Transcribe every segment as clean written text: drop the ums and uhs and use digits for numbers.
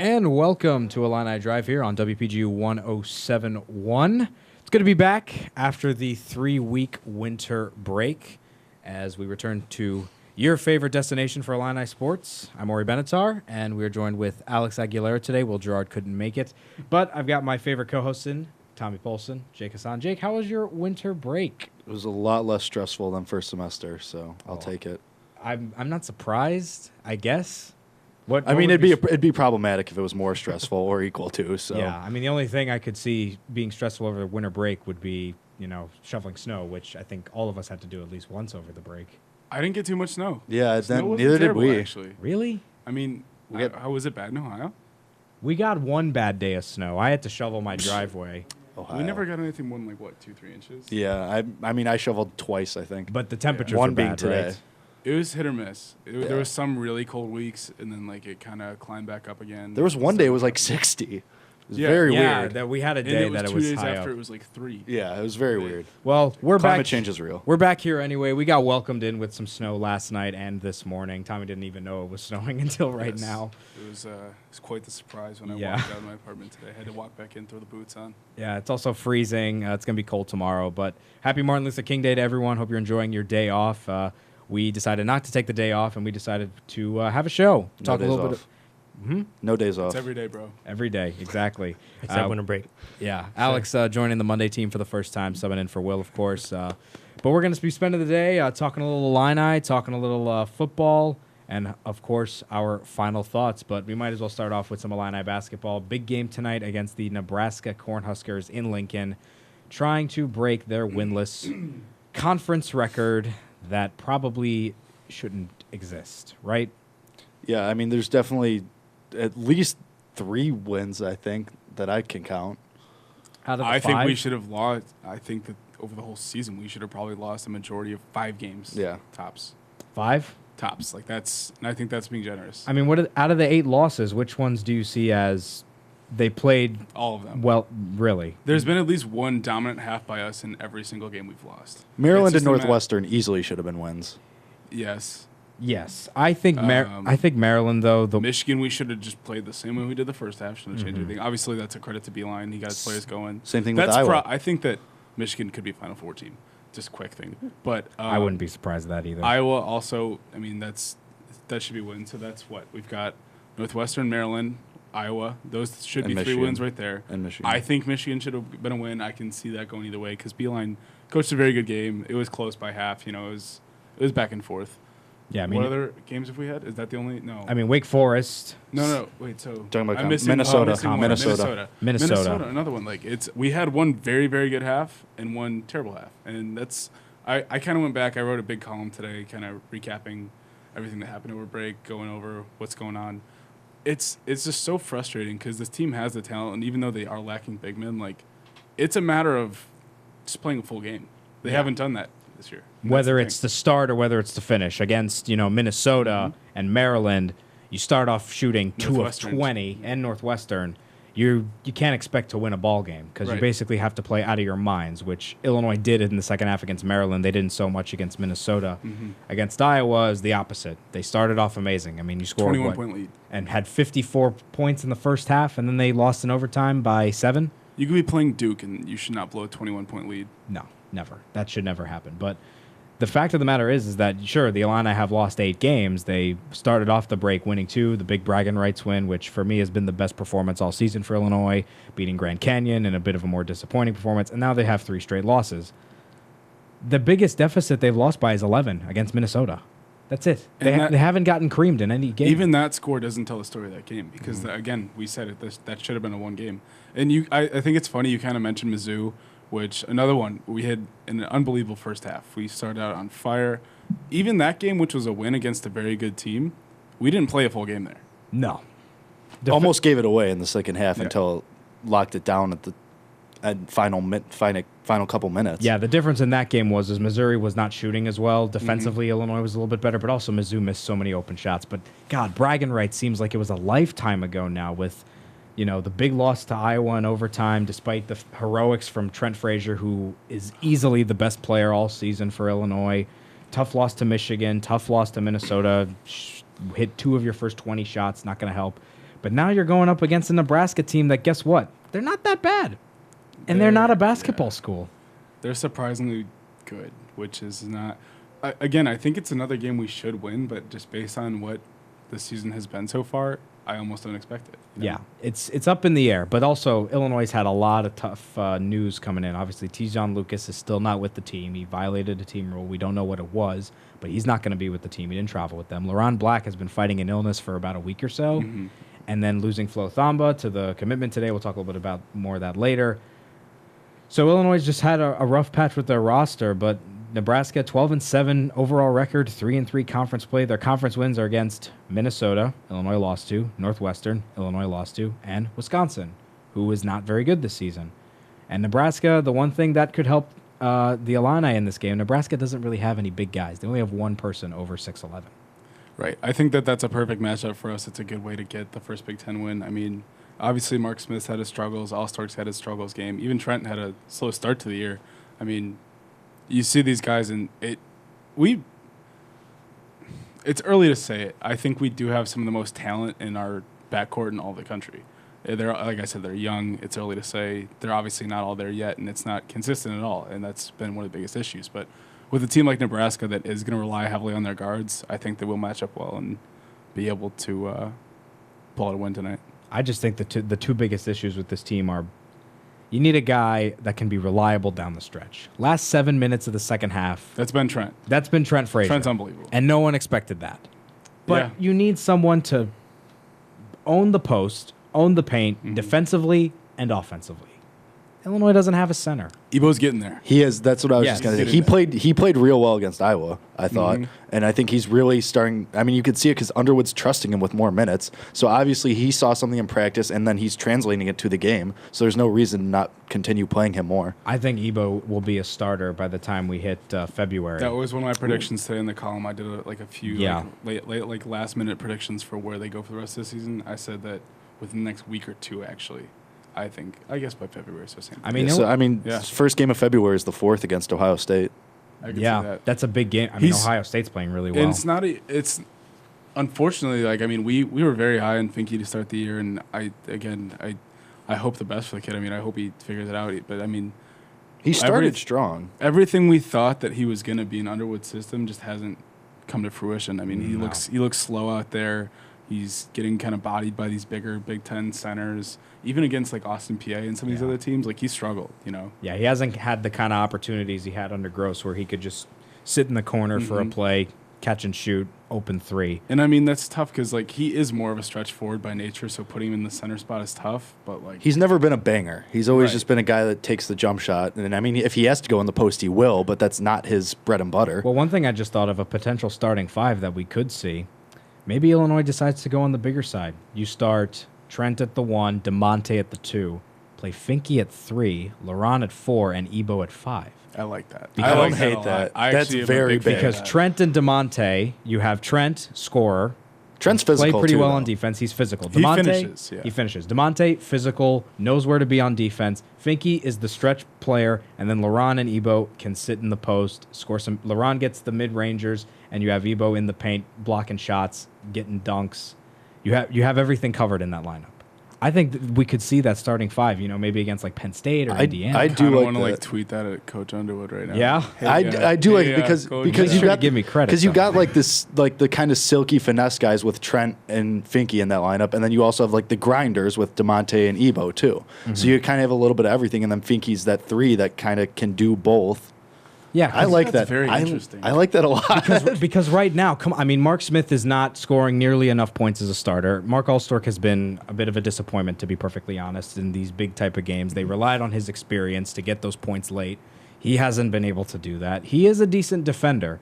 And welcome to Illini Drive here on WPGU 107.1. It's good to be back after the 3-week winter break as we return to your favorite destination for Illini sports. I'm Ori Benatar, and we are joined with Alex Aguilera today. Will Gerard couldn't make it, but I've got my favorite co-hosts in, Tommy Polson, Jake Hassan. Jake, how was your winter break? It was a lot less stressful than first semester, so I'll take it. I'm not surprised, I guess. It'd be problematic if it was more stressful or equal to. So yeah, I mean, the only thing I could see being stressful over the winter break would be, shoveling snow, which I think all of us had to do at least once over the break. I didn't get too much snow. Yeah, Snow neither did we. Actually, Really? I mean, how was it bad in Ohio? We got one bad day of snow. I had to shovel my driveway. Ohio. We never got anything more than 2-3 inches. Yeah, I shoveled twice, I think. But the temperatures One were being bad, today. right? It was hit or miss. Yeah. There was some really cold weeks, and then it kind of climbed back up again. There was one day it was 60. It was very weird. That we had a And day it was that it 2 was days high after up. it was 3. Yeah, it was very weird. Well, we're Climate back. change is real. We're back here anyway. We got welcomed in with some snow last night and this morning. Tommy didn't even know it was snowing until right now. It was quite the surprise when I Yeah. walked out of my apartment today. I had to walk back in, throw the boots on. Yeah, it's also freezing. It's going to be cold tomorrow. But happy Martin Luther King Day to everyone. Hope you're enjoying your day off. We decided not to take the day off, and we decided to have a show. No days off. No days off. It's every day, bro. Every day, exactly. Except winter break. Yeah, Alex joining the Monday team for the first time, subbing in for Will, of course. But we're going to be spending the day talking a little Illini, talking a little football, and, of course, our final thoughts. But we might as well start off with some Illini basketball. Big game tonight against the Nebraska Cornhuskers in Lincoln, trying to break their winless conference record that probably shouldn't exist, right? Yeah, there's definitely at least 3 wins, I think, that I can count. Out of the I think five? we should have lost. I think that over the whole season, we should have probably lost a majority of 5 games. Yeah. Tops. 5? Tops. And I think that's being generous. I mean, out of the 8 losses, which ones do you see as they played All of them. well, really? There's been at least one dominant half by us in every single game we've lost. Maryland It's and just a Northwestern easily should have been wins. Yes. Yes. I think Maryland, though, Michigan, we should have just played the same way we did the first half. Shouldn't have changed anything. Obviously, that's a credit to Beeline. He got his players going. Same thing with Iowa. I think that Michigan could be a Final Four team. Just quick thing. But I wouldn't be surprised at that either. Iowa also, that should be wins. So that's what we've got: Northwestern, Maryland, Iowa. Those should And be Michigan. 3 wins right there. And Michigan. I think Michigan should have been a win. I can see that going either way because Beeline coached a very good game. It was close by half. It was back and forth. Yeah, What other games have we had? Is that the only? No. Wake Forest. No. Wait. So Talking about I'm missing Minnesota. missing one. Minnesota. Minnesota. Another one. We had one very very good half and one terrible half, and that's. I kind of went back. I wrote a big column today, kind of recapping everything that happened over break, going over what's going on. It's just so frustrating because this team has the talent, and even though they are lacking big men, it's a matter of just playing a full game. They haven't done that this year. Whether it's the start or whether it's the finish against Minnesota and Maryland, you start off shooting 2 of Northwestern. 20 and Northwestern. You can't expect to win a ball game because you Right. basically have to play out of your minds, which Illinois did in the second half against Maryland. They didn't so much against Minnesota. Against Iowa is the opposite. They started off amazing. You scored 21-point lead. and had 54 points in the first half, and then they lost in overtime by 7. You could be playing Duke, and you should not blow a 21-point lead. No, never. That should never happen. But the fact of the matter is that, sure, the Illini have lost 8 games. They started off the break winning 2, the big bragging rights win, which for me has been the best performance all season for Illinois, beating Grand Canyon in a bit of a more disappointing performance. And now they have 3 straight losses. The biggest deficit they've lost by is 11 against Minnesota. That's it. They haven't gotten creamed in any game. Even that score doesn't tell the story of that game because, again, we said it. That should have been a 1 game. And I think it's funny you kind of mentioned Mizzou, which another one, we had an unbelievable first half. We started out on fire. Even that game, which was a win against a very good team, we didn't play a full game there. No. Almost gave it away in the second half until it locked it down at final couple minutes. Yeah, the difference in that game was Missouri was not shooting as well. Defensively, Illinois was a little bit better, but also Mizzou missed so many open shots. But, God, bragging rights seems like it was a lifetime ago now with the big loss to Iowa in overtime, despite the heroics from Trent Frazier, who is easily the best player all season for Illinois. Tough loss to Michigan, tough loss to Minnesota. Hit 2 of your first 20 shots, not going to help. But now you're going up against a Nebraska team that, guess what? They're not that bad. And they're not a basketball school. They're surprisingly good, which is not... Again, I think it's another game we should win, but just based on what the season has been so far, I almost don't expect it. You know? Yeah, it's up in the air. But also, Illinois had a lot of tough news coming in. Obviously, Tijon Lucas is still not with the team. He violated a team rule. We don't know what it was, but he's not going to be with the team. He didn't travel with them. LaRon Black has been fighting an illness for about a week or so. Mm-hmm. And then losing Flo Thamba to the commitment today. We'll talk a little bit about more of that later. So Illinois just had a rough patch with their roster, but Nebraska 12-7 overall record, 3-3 conference play. Their conference wins are against Minnesota, Illinois lost to, Northwestern, Illinois lost to, and Wisconsin, who is not very good this season. And Nebraska, the one thing that could help the Illini in this game, Nebraska doesn't really have any big guys. They only have one person over 6'11". Right. I think that's a perfect matchup for us. It's a good way to get the first Big Ten win. I mean, obviously Mark Smith had his struggles. All-Starks had his struggles game. Even Trent had a slow start to the year. I mean, you see these guys, and it's early to say it. I think we do have some of the most talent in our backcourt in all the country. They're, like I said, they're young. It's early to say. They're obviously not all there yet, and it's not consistent at all, and that's been one of the biggest issues. But with a team like Nebraska that is going to rely heavily on their guards, I think they will match up well and be able to pull out a win tonight. I just think the two biggest issues with this team are you need a guy that can be reliable down the stretch. Last 7 minutes of the second half. That's been Trent. That's been Trent Frazier. Trent's unbelievable. And no one expected that. But you need someone to own the post, own the paint, defensively and offensively. Illinois doesn't have a center. Ebo's getting there. He is. That's what I was just going to say. He played real well against Iowa, I thought. And I think he's really starting. I mean, you could see it because Underwood's trusting him with more minutes. So obviously he saw something in practice, and then he's translating it to the game. So there's no reason to not continue playing him more. I think Ebo will be a starter by the time we hit February. That was one of my predictions today in the column. I did a few late last-minute predictions for where they go for the rest of the season. I said that within the next week or two, actually. I guess by February, so same. First game of February is the 4th against Ohio State. I can see that. That's a big game. I mean, Ohio State's playing really well. And it's unfortunately, we were very high on Finke to start the year, and I hope the best for the kid. I mean, I hope he figures it out. But I mean, he started strong. Everything we thought that he was going to be in Underwood's system just hasn't come to fruition. I mean, he looks slow out there. He's getting kind of bodied by these bigger Big Ten centers. Even against like Austin PA and some of these other teams, like he struggled, you know. Yeah, he hasn't had the kind of opportunities he had under Gross where he could just sit in the corner for a play, catch and shoot, open three. And I mean, that's tough because like he is more of a stretch forward by nature, so putting him in the center spot is tough. But like he's never been a banger. He's always just been a guy that takes the jump shot. And I mean, if he has to go in the post, he will, but that's not his bread and butter. Well, one thing I just thought of a potential starting five that we could see. Maybe Illinois decides to go on the bigger side. You start Trent at the 1, DeMonte at the 2, play Finke at 3, LaRon at 4, and Ebo at 5. I like that. I don't hate that. That's very big. Because Trent and DeMonte, you have Trent, scorer. Trent's physical, play pretty too, well though. on defense. He's physical. DeMonte, he finishes. DeMonte, physical, knows where to be on defense. Finke is the stretch player, and then LaRon and Ebo can sit in the post, score some. LaRon gets the mid-rangers, and you have Ebo in the paint, blocking shots, getting dunks. You have everything covered in that lineup. I think that we could see that starting five, maybe against like Penn State or Indiana. I do want to tweet that at Coach Underwood right now. Yeah, I do like it because you got give me credit because you got like this like the kind of silky finesse guys with Trent and Finke in that lineup, and then you also have like the grinders with DeMonte and Ebo too. So you kind of have a little bit of everything, and then Finke's that 3 that kind of can do both. Yeah, I like that. Very interesting. I like that a lot. because right now, Mark Smith is not scoring nearly enough points as a starter. Mark Allstork has been a bit of a disappointment, to be perfectly honest, in these big type of games. They relied on his experience to get those points late. He hasn't been able to do that. He is a decent defender.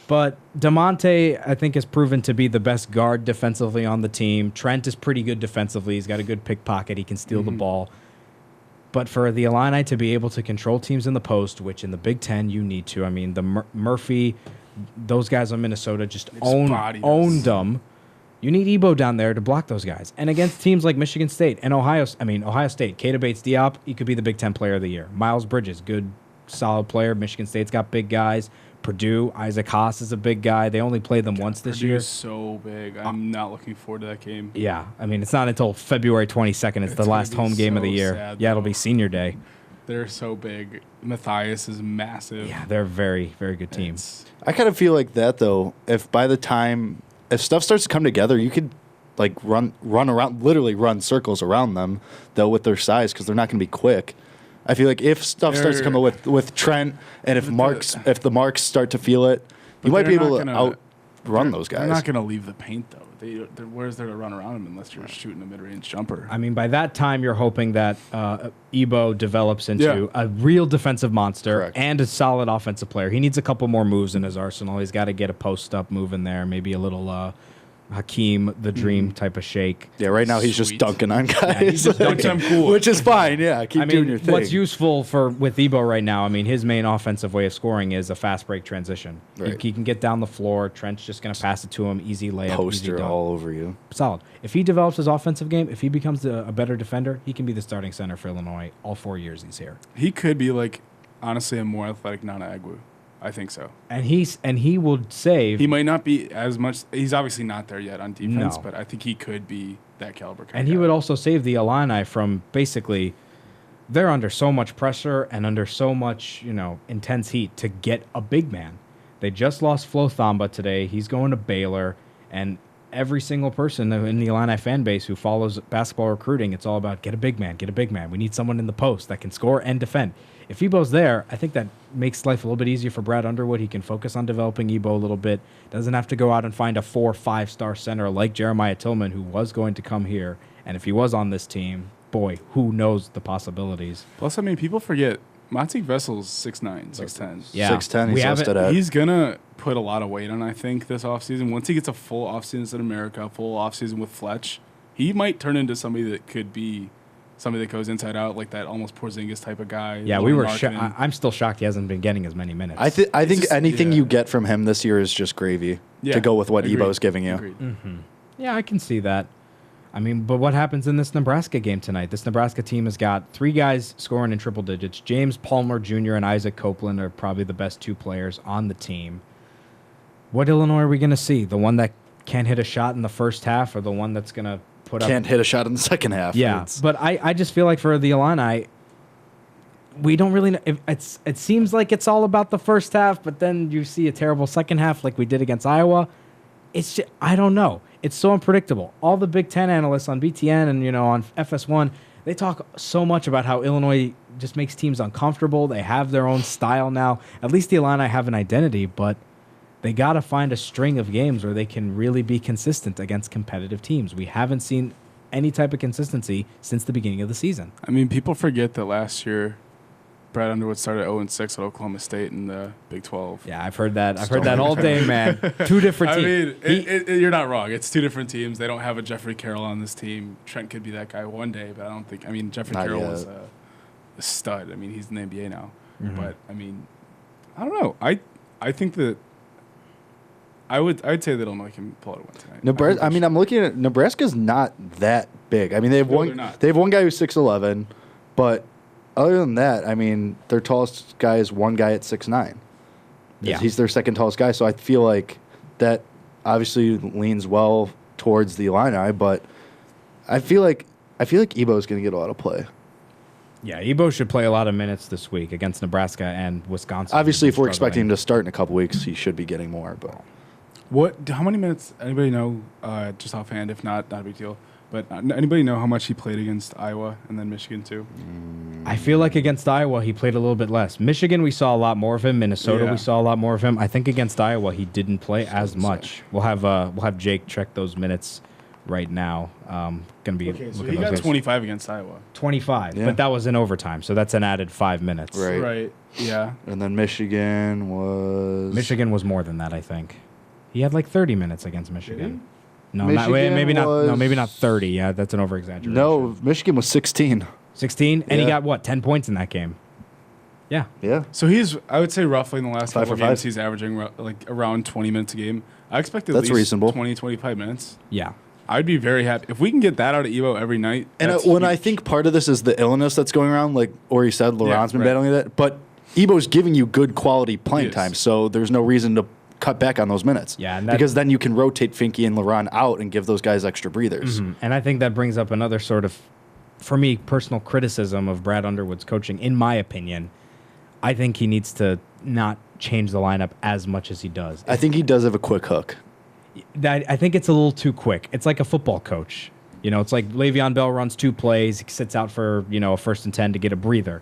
But DeMonte, I think, has proven to be the best guard defensively on the team. Trent is pretty good defensively. He's got a good pickpocket. He can steal the ball. But for the Illini to be able to control teams in the post, which in the Big Ten you need to, I mean, the Murphy, those guys on Minnesota just owned them. You need Ebo down there to block those guys. And against teams like Michigan State and Ohio State, Keita Bates-Diop, he could be the Big Ten Player of the Year. Miles Bridges, good, solid player. Michigan State's got big guys. Purdue, Isaac Haas is a big guy. They only played them once this Purdue year. is so big. I'm not looking forward to that game. Yeah, I mean, it's not until February 22nd. It's the gonna last be home game of the so year. sad, Yeah, it'll though. be senior day. They're so big. Matthias is massive. Yeah, they're a very, very good team. I kind of feel like that though. If by the time if stuff starts to come together, you could like run around, literally run circles around them though with their size because they're not going to be quick. I feel like if stuff starts to come up with Trent and if the marks start to feel it, you might be able to outrun those guys. They're not going to leave the paint though. Where's there to run around them unless you're shooting a mid-range jumper? I mean, by that time, you're hoping that Ebo develops into a real defensive monster Correct. and a solid offensive player. He needs a couple more moves in his arsenal. He's got to get a post-up move in there, maybe a little Hakeem the Dream type of shake. Yeah, right now he's just Sweet. dunking on guys, Which I'm cool with. which is fine. Yeah, keep doing your thing. What's useful with Ebo right now, I mean, his main offensive way of scoring is a fast break transition. Right. He can get down the floor. Trent's just going to pass it to him. Easy layup, easy Poster dunk. all over you. Solid. If he develops his offensive game, if he becomes a better defender, he can be the starting center for Illinois all 4 years he's here. He could be like, honestly, a more athletic Nana Agwu. I think so. And he will save. He might not be as much. He's obviously not there yet on defense, No. but I think he could be that caliber. And he would also save the Illini from basically, they're under so much pressure and under so much, intense heat to get a big man. They just lost Flo Thamba today. He's going to Baylor. And every single person in the Illini fan base who follows basketball recruiting, it's all about get a big man, get a big man. We need someone in the post that can score and defend. If Ebo's there, I think that makes life a little bit easier for Brad Underwood. He can focus on developing Ebo a little bit. Doesn't have to go out and find a 4 or 5-star center like Jeremiah Tillman, who was going to come here. And if he was on this team, boy, who knows the possibilities. Plus, I mean, people forget Matik Vessel's 6'9", 6'10". Yeah. 6'10", he's We haven't- listed at. He's going to put a lot of weight on, I think, this offseason. Once he gets a full offseason in America, full offseason with Fletch, he might turn into somebody that could be somebody that goes inside out, like that almost Porzingis type of guy. Yeah, we were. I'm still shocked he hasn't been getting as many minutes. I think just- anything yeah. you get from him this year is just gravy Yeah, to go with what agreed. Ebo's giving you. Agreed. Yeah, I can see that. I mean, but what happens in this Nebraska game tonight? This Nebraska team has got 3 guys scoring in triple digits. James Palmer Jr. and Isaac Copeland are probably the best 2 players on the team. What Illinois are we going to see? The one that can't hit a shot in the first half or the one that's going to put up... Can't hit a shot in the second half. Yeah, but I just feel like for the Illini, we don't really know. It seems like it's all about the first half, but then you see a terrible second half like we did against Iowa. It's just, I don't know. It's so unpredictable. All the Big Ten analysts on BTN and on FS1, they talk so much about how Illinois just makes teams uncomfortable. They have their own style now. At least the Illini have an identity, but they got to find a string of games where they can really be consistent against competitive teams. We haven't seen any type of consistency since the beginning of the season. I mean, people forget that last year Brad Underwood started 0-6 at Oklahoma State in the Big 12. Yeah, I've heard that. I've heard that all day, man. 2 different I teams. mean, you're not wrong. It's 2 different teams. They don't have a Jeffrey Carroll on this team. Trent could be that guy one day, but I don't think. I mean, Jeffrey Not Carroll yet. is a stud. I mean, he's in the NBA now. Mhm. But I mean, I don't know. I think that I'd say that Illinois can pull out a win tonight. Nebraska. I mean, I'm looking at Nebraska's not that big. I mean, they have No, one. they're not. They have one guy who's 6'11", but other than that, I mean, their tallest guy is one guy at 6'9". Yeah. He's their second tallest guy. So I feel like that obviously leans well towards the Illini, but I feel like Ebo's going to get a lot of play. Yeah, Ebo should play a lot of minutes this week against Nebraska and Wisconsin. Obviously, if we're Struggling. expecting him to start in a couple weeks, he should be getting more. But How many minutes? Anybody know? Just offhand, if not a big deal. But anybody know how much he played against Iowa and then Michigan too? I feel like against Iowa, he played a little bit less. Michigan, we saw a lot more of him. Minnesota, Yeah. we saw a lot more of him. I think against Iowa, he didn't play as much. We'll have Jake check those minutes right now. Gonna be Okay, so looking he at got those guys. 25 against Iowa. 25, Yeah. but that was in overtime, so that's an added 5 minutes. Right. Right. Yeah. and then Michigan was Michigan was more than that, I think. He had like 30 minutes against Michigan. No, Michigan maybe not. No, was- maybe not 30. Yeah, that's an over exaggeration. No, Michigan was 16. 16, and he Yeah. got what? 10 points in that game. Yeah. Yeah. So I would say roughly in the last 5 couple for of games, 5. he's averaging like around 20 minutes a game. I expect at That's least reasonable. 20, 25 minutes. Yeah. I'd be very happy if we can get that out of Evo every night. And that's when I huge. think part of this is the illness that's going around, like Ori said, Laurent's been right. battling that. But Ebo's giving you good quality playing Yes. time, so there's no reason to cut back on those minutes. Yeah, and because then you can rotate Finke and LaRon out and give those guys extra breathers. And I think that brings up another sort of, for me, personal criticism of Brad Underwood's coaching. In my opinion, I think he needs to not change the lineup as much as he does. I think he does have a quick hook. I think it's a little too quick. It's like a football coach. You know, it's like Le'Veon Bell runs 2 plays, he sits out for, a 1st and 10 to get a breather.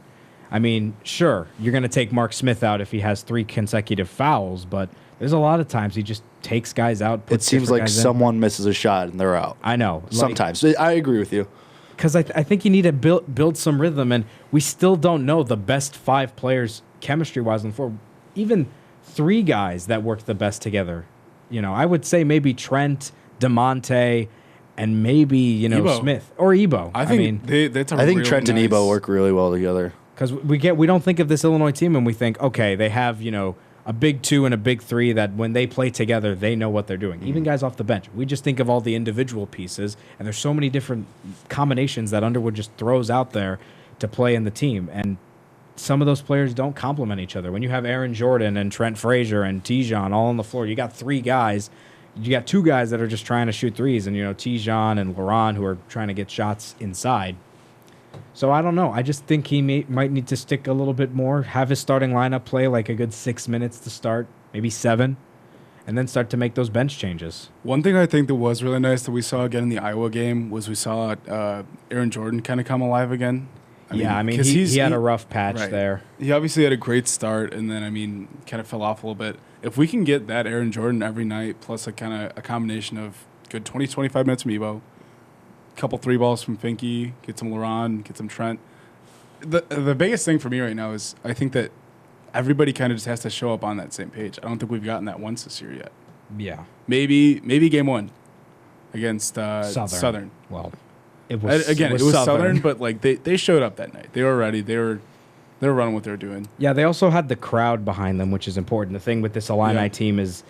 I mean, sure, you're going to take Mark Smith out if he has 3 consecutive fouls, but there's a lot of times he just takes guys out. It seems like someone misses a shot and they're out. I know. Sometimes. I agree with you. Because I think you need to build some rhythm, and we still don't know the best 5 players chemistry-wise on the floor. Even 3 guys that work the best together. I would say maybe Trent, DeMonte, and maybe, Ebo. Smith or Ebo. I think that's I think Trent and Ebo work really well together. Because we don't think of this Illinois team and we think, okay, they have, a big 2 and a big 3 that when they play together, they know what they're doing. Even guys off the bench. We just think of all the individual pieces, and there's so many different combinations that Underwood just throws out there to play in the team. And some of those players don't complement each other. When you have Aaron Jordan and Trent Frazier and Tijon all on the floor, you got 3 guys. You got 2 guys that are just trying to shoot threes, and, Tijon and LaRon who are trying to get shots inside. So I don't know. I just think he might need to stick a little bit more, have his starting lineup play like a good 6 minutes to start, maybe 7, and then start to make those bench changes. One thing I think that was really nice that we saw again in the Iowa game was we saw Aaron Jordan kind of come alive again. He had a rough patch there. He obviously had a great start, and then, kind of fell off a little bit. If we can get that Aaron Jordan every night, plus a combination of good 20, 25 minutes from Ebo, couple 3 balls from Finke, get some LaRon, get some Trent. The biggest thing for me right now is I think that everybody kind of just has to show up on that same page. I don't think we've gotten that once this year yet. Yeah. Maybe game 1 against Southern. Well, it was Southern, but they showed up that night. They were ready. They were running what they were doing. Yeah, they also had the crowd behind them, which is important. The thing with this Illini team is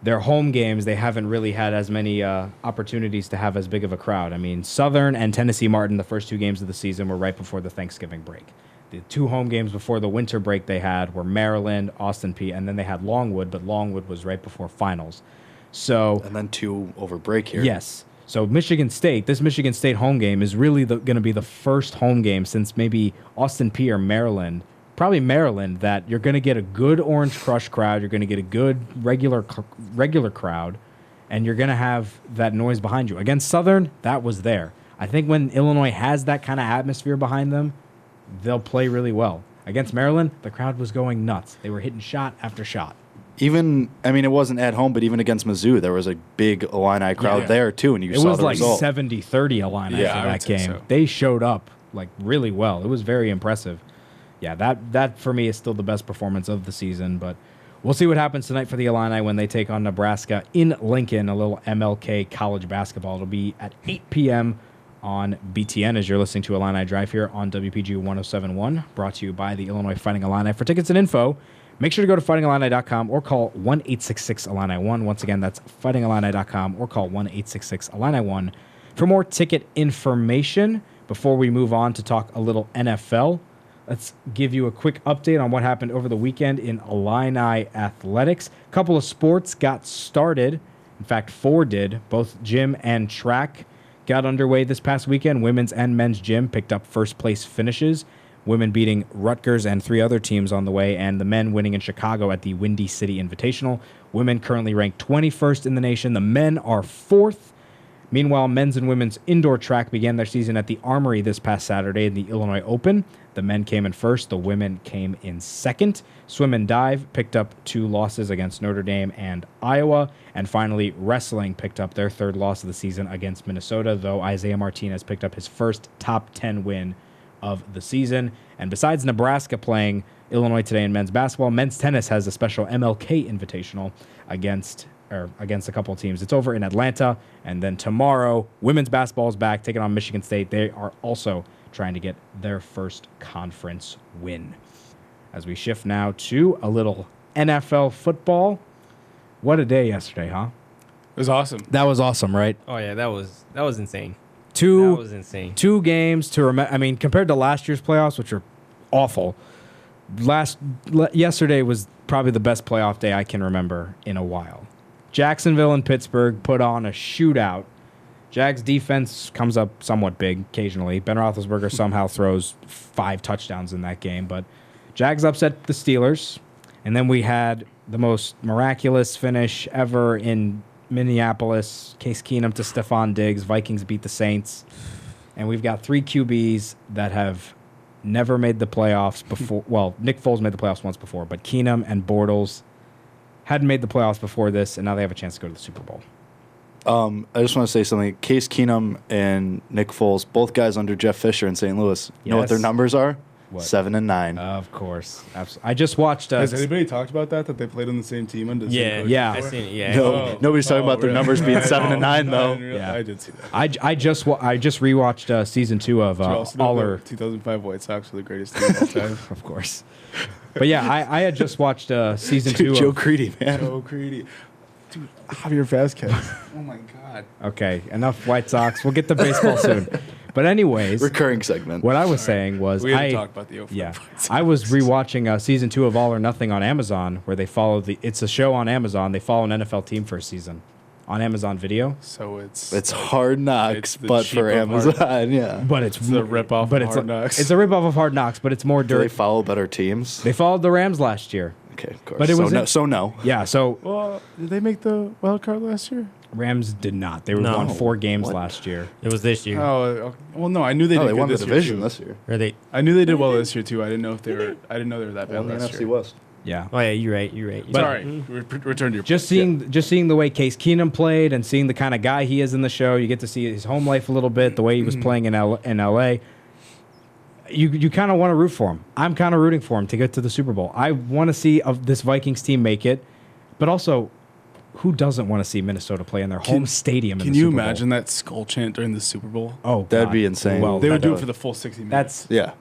their home games, they haven't really had as many opportunities to have as big of a crowd. I mean, Southern and Tennessee Martin, the first 2 games of the season, were right before the Thanksgiving break. The 2 home games before the winter break they had were Maryland, Austin Peay, and then they had Longwood, but Longwood was right before finals. So and then 2 over break here. Yes. So Michigan State, this Michigan State home game is really going to be the first home game since maybe Austin Peay or Maryland, probably Maryland, that you're going to get a good Orange Crush crowd, you're going to get a good regular crowd, and you're going to have that noise behind you. Against Southern, that was there. I think when Illinois has that kind of atmosphere behind them, they'll play really well. Against Maryland, the crowd was going nuts. They were hitting shot after shot. Even, it wasn't at home, but even against Mizzou, there was a big Illini crowd there, too, and you saw the result. It was like 70-30 Illini for that game. So. They showed up, really well. It was very impressive. Yeah, that for me is still the best performance of the season, but we'll see what happens tonight for the Illini when they take on Nebraska in Lincoln, a little MLK college basketball. It'll be at 8 p.m. on BTN as you're listening to Illini Drive here on WPGU 107.1, brought to you by the Illinois Fighting Illini. For tickets and info, make sure to go to fightingillini.com or call 1-866-ILLINI1. Once again, that's fightingillini.com or call 1-866-ILLINI1 for more ticket information. Before we move on to talk a little NFL, let's give you a quick update on what happened over the weekend in Illini athletics. A couple of sports got started. In fact, 4 did. Both gym and track got underway this past weekend. Women's and men's gym picked up first-place finishes. Women beating Rutgers and 3 other teams on the way, and the men winning in Chicago at the Windy City Invitational. Women currently ranked 21st in the nation. The men are 4th. Meanwhile, men's and women's indoor track began their season at the Armory this past Saturday in the Illinois Open. The men came in first. The women came in second. Swim and dive picked up 2 losses against Notre Dame and Iowa. And finally, wrestling picked up their 3rd loss of the season against Minnesota, though Isaiah Martinez picked up his first top 10 win of the season. And besides Nebraska playing Illinois today in men's basketball, men's tennis has a special MLK Invitational against a couple of teams. It's over in Atlanta, and then tomorrow, women's basketball is back, taking on Michigan State. They are also trying to get their first conference win. As we shift now to a little NFL football. What a day yesterday, huh? It was awesome. That was awesome, right? Oh yeah, that was insane. Two games to remember. I mean, compared to last year's playoffs, which are awful, Yesterday was probably the best playoff day I can remember in a while. Jacksonville and Pittsburgh put on a shootout. Jags defense comes up somewhat big occasionally. Ben Roethlisberger somehow throws 5 touchdowns in that game, but Jags upset the Steelers, and then we had the most miraculous finish ever in Minneapolis. Case Keenum to Stephon Diggs. Vikings beat the Saints, and we've got 3 QBs that have never made the playoffs before. Well, Nick Foles made the playoffs once before, but Keenum and Bortles hadn't made the playoffs before this, and now they have a chance to go to the Super Bowl. I just want to say something. Case Keenum and Nick Foles, both guys under Jeff Fisher in St. Louis. You know what their numbers are? What? 7 and 9. Of course. Absolutely. I just watched... Has anybody talked about that they played on the same team? Under the same coach Yeah. before? I seen it. Yeah. No, nobody's talking about their numbers being 7 and 9, though. Yeah. I did see that. I just rewatched season 2 of Aller. 2005 White Sox were the greatest team of all time. Of course. But yeah, I had just watched season 2 Joe of... Creedy, man. Joe Creedy. Dude, Javier Vasquez. Oh, my God. Okay, enough White Sox. We'll get to baseball soon. But anyways, Recurring segment. what I was saying was We had to talk about the 05 White Sox. I was rewatching season 2 of All or Nothing on Amazon, where they follow it's a show on Amazon. They follow an NFL team for a season on Amazon Video. So it's Hard Knocks, It's the but cheap for of Hard Amazon, yeah. But it's a ripoff but of it's Hard Knocks. It's a ripoff of Hard Knocks, but it's more Do they dirt. follow better teams? They followed the Rams last year. Okay, of course. But it so was no, in- so no. Yeah, so Well, did they make the wild card last year? Rams did not. They No. won 4 games What? last year. It was this year. Oh, okay. Well, no, I knew they did Oh, they good won the this year, division too. this year. Or they? I knew they did well this year too. I didn't know if they were. I didn't know they were that bad On the last NFC year. West. Yeah. Oh yeah, you're right. You're right. Sorry, return to your. Just seeing the way Case Keenum played and seeing the kind of guy he is in the show, you get to see his home life a little bit, the way he was playing in LA. You kind of want to root for him. I'm kind of rooting for him to get to the Super Bowl. I want to see this Vikings team make it, but also, who doesn't want to see Minnesota play in their home stadium? Can you imagine that skull chant during the Super Bowl? Oh, That'd God. be insane. Well, They would do it would- for the full 60 minutes. that's Yeah,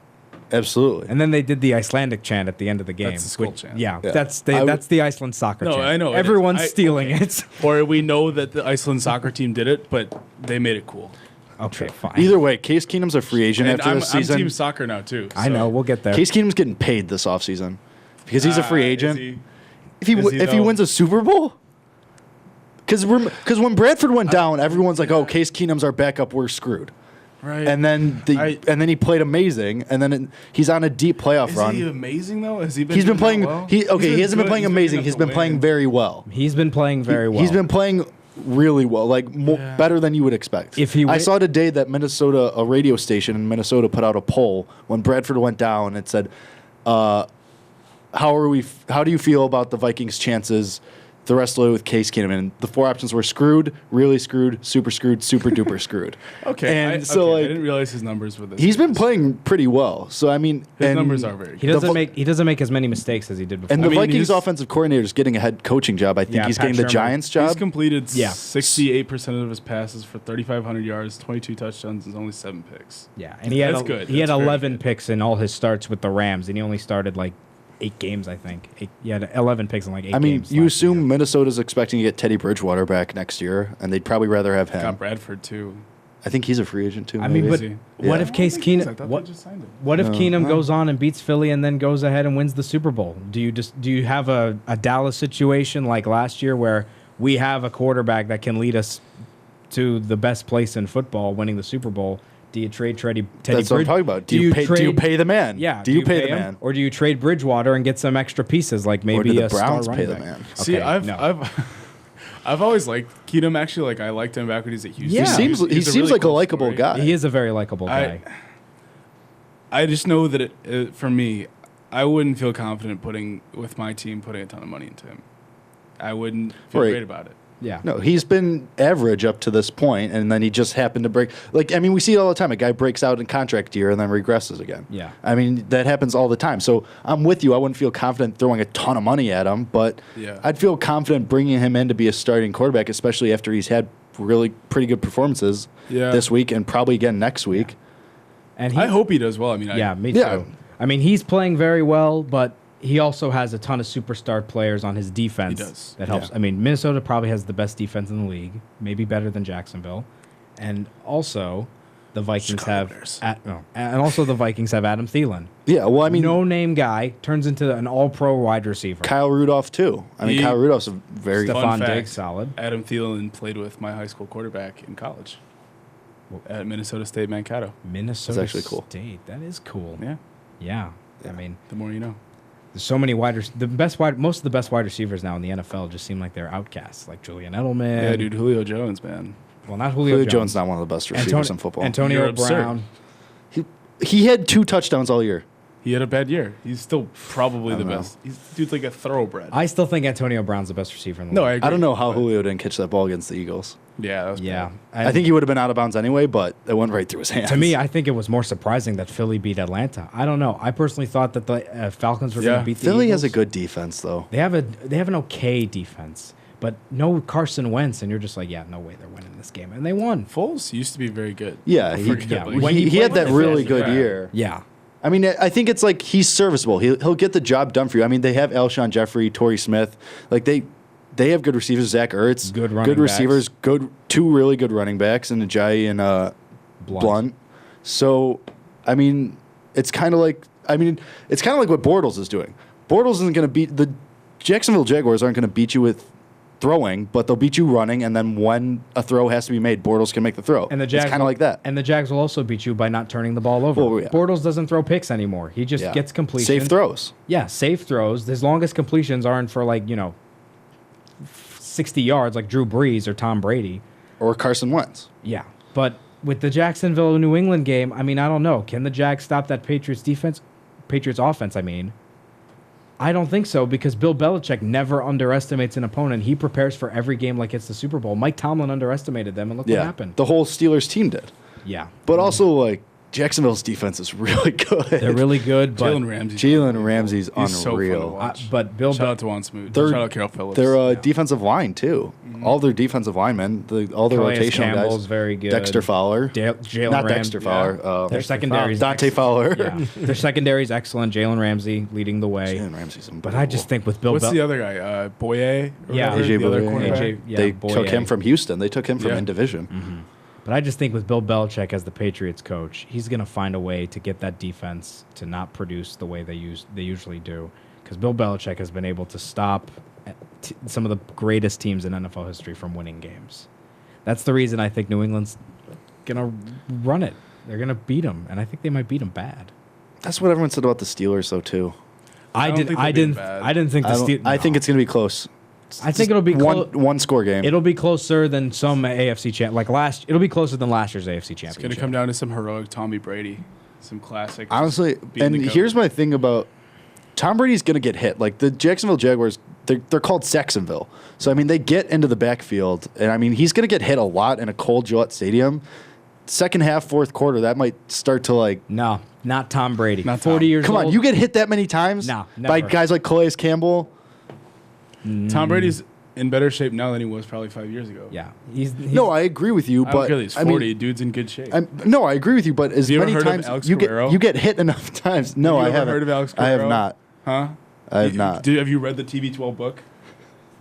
absolutely. and then they did the Icelandic chant at the end of the game. That's the skull chant. Yeah, Yeah. that's I would- the Iceland soccer No, chant. I know it is. Everyone's I- stealing okay. it. Or we know that the Iceland soccer team did it, but they made it cool. Okay, fine. Either way, Case Keenum's a free agent And after I'm this season. team soccer now too. I know. We'll get there. Case Keenum's getting paid this offseason because he's a free agent. Is he If he though? wins a Super Bowl, because when Bradford went down, everyone's like, "Oh, Case Keenum's our backup. We're screwed." right? And then he played amazing, and then he's on a deep playoff is run. he amazing though? Has he been? He's been doing playing. that well? He He's been hasn't been good. playing He's amazing. enough He's to been win. playing very well. He's been playing very well. He's been playing really well, like Yeah. better than you would expect. If he I win- saw today that a radio station in Minnesota, put out a poll when Bradford went down. It said, "How do you feel about the Vikings' chances the rest of the way with Case Keenum?" And the 4 options were screwed, really screwed, super duper screwed. Okay, and I didn't realize his numbers were this. he's been playing pretty well. So I mean, His and numbers are very He good. doesn't make as many mistakes as he did before. And the I mean, Vikings' he's- offensive coordinator is getting a head coaching job. I think Yeah, he's Pat getting the Shermer. Giants' He's job. completed Yeah. 68% of his passes for 3,500 yards, 22 touchdowns, and only 7 picks. yeah, and he had That's good. He had That's very 11 good. picks in all his starts with the Rams, and he only started like 8 games, I think. He had 11 picks in like 8 I mean, games. you last assume year. Minnesota's expecting to get Teddy Bridgewater back next year, and they'd probably rather have him. Got Bradford too. I think he's a free agent too. I mean, maybe. but Is he? what Yeah. if Case I Keenum? thought they just signed him. What if No. Keenum No. goes on and beats Philly and then goes ahead and wins the Super Bowl? Do you have a Dallas situation like last year where we have a quarterback that can lead us to the best place in football, winning the Super Bowl? Do you trade Teddy That's what I'm talking about. Do you pay the man? Yeah. Do you pay the him? man? Or do you trade Bridgewater and get some extra pieces like maybe Or do the a star Browns running pay the back? man? See, Okay, I've always liked Keenum. Actually, like I liked him back when he's at Houston. Yeah. He seems really like a cool likable story. guy. He is a very likable guy. I just know that for me, I wouldn't feel confident putting a ton of money into him. I wouldn't feel Right. great about it. Yeah. No, he's been average up to this point, and then he just happened to break. Like, I mean, we see it all the time. A guy breaks out in contract year and then regresses again. Yeah. I mean, that happens all the time. So I'm with you. I wouldn't feel confident throwing a ton of money at him, but Yeah. I'd feel confident bringing him in to be a starting quarterback, especially after he's had really pretty good performances Yeah. this week and probably again next week. And I hope he does well. I mean, Yeah, me Yeah. too. I mean, he's playing very well, but he also has a ton of superstar players on his defense. He does. That helps. Yeah. I mean, Minnesota probably has the best defense in the league, maybe better than Jacksonville. And also, the Vikings Chicago Bears. and also the Vikings have Adam Thielen. Yeah, well, I mean, No-name guy turns into an all-pro wide receiver. Kyle Rudolph too. I mean, Kyle Rudolph's a very Stephon Fun fact, Diggs, solid. Adam Thielen played with my high school quarterback in college at Minnesota State Mankato. Minnesota That's actually cool. State. That is cool. Yeah, Yeah. I mean, the more you know. there's so many most of the best wide receivers now in the NFL just seem like they're outcasts, like Julian Edelman. Yeah, dude, Julio Jones, man. Well, not Julio Jones. Jones. Not one of the best receivers in football. Antonio You're absurd. Brown. He had 2 touchdowns all year. He had a bad year. He's still probably the best. Dude's like a thoroughbred. I still think Antonio Brown's the best receiver in the no, league. I agree. I don't know how Julio didn't catch that ball against the Eagles. Yeah, that was Yeah. bad. I think he would have been out of bounds anyway, but it went right through his hands. To me, I think it was more surprising that Philly beat Atlanta. I don't know. I personally thought that the Falcons were going Yeah. to beat the Philly Eagles. has a good defense, though. They have an okay defense, but no Carson Wentz, and you're just like, yeah, no way they're winning this game, and they won. Foles used to be very good. Yeah, I he, forget, yeah, but when he, he had played that for the really Bears, good bad. year. Yeah, I mean, I think it's like he's serviceable. He'll get the job done for you. I mean, they have Alshon Jeffrey, Torrey Smith. Like they have good receivers. Zach Ertz, Good running receivers, two really good running backs, and Ajayi and Blunt. So, I mean, it's kind of like what Bortles is doing. Bortles isn't going to beat the Jacksonville Jaguars. Aren't going to beat you with throwing, but they'll beat you running, and then when a throw has to be made, Bortles can make the throw. and the Jags it's kind of like that. And the Jags will also beat you by not turning the ball over. Well, yeah. Bortles doesn't throw picks anymore. He just Yeah. gets completion. Safe throws. Yeah, safe throws. His longest completions aren't for 60 yards like Drew Brees or Tom Brady. Or Carson Wentz. Yeah, but with the Jacksonville New England game, I mean, I don't know. Can the Jags stop that Patriots offense? I mean, I don't think so because Bill Belichick never underestimates an opponent. He prepares for every game like it's the Super Bowl. Mike Tomlin underestimated them, and look what happened. The whole Steelers team did. Yeah, But also, like, Jacksonville's defense is really good. they're really good, but Jalen Ramsey's He's so fun to unreal. watch. but Bill Shout out to Juan Smoot. They're- Shout out Carol Phillips. Their defensive line, too. All their defensive linemen, all their Calais rotational Campbell's guys. very good. Dexter Fowler. Jalen Not Ramsey. Dexter Fowler. Their secondaries. Dante Fowler. Yeah, their secondary's excellent. Jalen Ramsey leading the way. Jalen Ramsey's But I just think with Bill What's Bel- the other guy? Boye? or Yeah. whatever, AJ the other Boye. cornerback? AJ yeah, they Boye. took him from Houston. They took him from Yeah. in division. But I just think with Bill Belichick as the Patriots coach, he's going to find a way to get that defense to not produce the way they usually do. Because Bill Belichick has been able to stop some of the greatest teams in NFL history from winning games. That's the reason I think New England's going to run it. They're going to beat them, and I think they might beat them bad. That's what everyone said about the Steelers, though, too. I don't think they'll beat them bad. I didn't think the Steelers. I think it's going to be close. I think it'll be one score game. It'll be closer than some AFC champ It'll be closer than last year's AFC championship. It's going to come down to some heroic Tommy Brady. Some classic. Honestly, beating and the goat. here's my thing about Tom Brady's going to get hit. Like the Jacksonville Jaguars, they're called Saxonville. So, I mean, they get into the backfield, and, I mean, he's going to get hit a lot in a cold Gillette Stadium. Second half, fourth quarter, that might start to, like... No, not Tom Brady. Not 40 Tom. years Come old. on, you get hit that many times No, by never. guys like Calais Campbell? Tom Brady's in better shape now than he was probably 5 years ago. Yeah. He's No, I agree with you, I don't but... care that he's 40. Dude's in good shape. No, I agree with you, but as Have you ever many heard of times... Alex You Guerrero? get hit enough times. No, Have I you ever haven't. heard of Alex I have Guerrero? not. Huh? I have not. Have you read the TB12 book?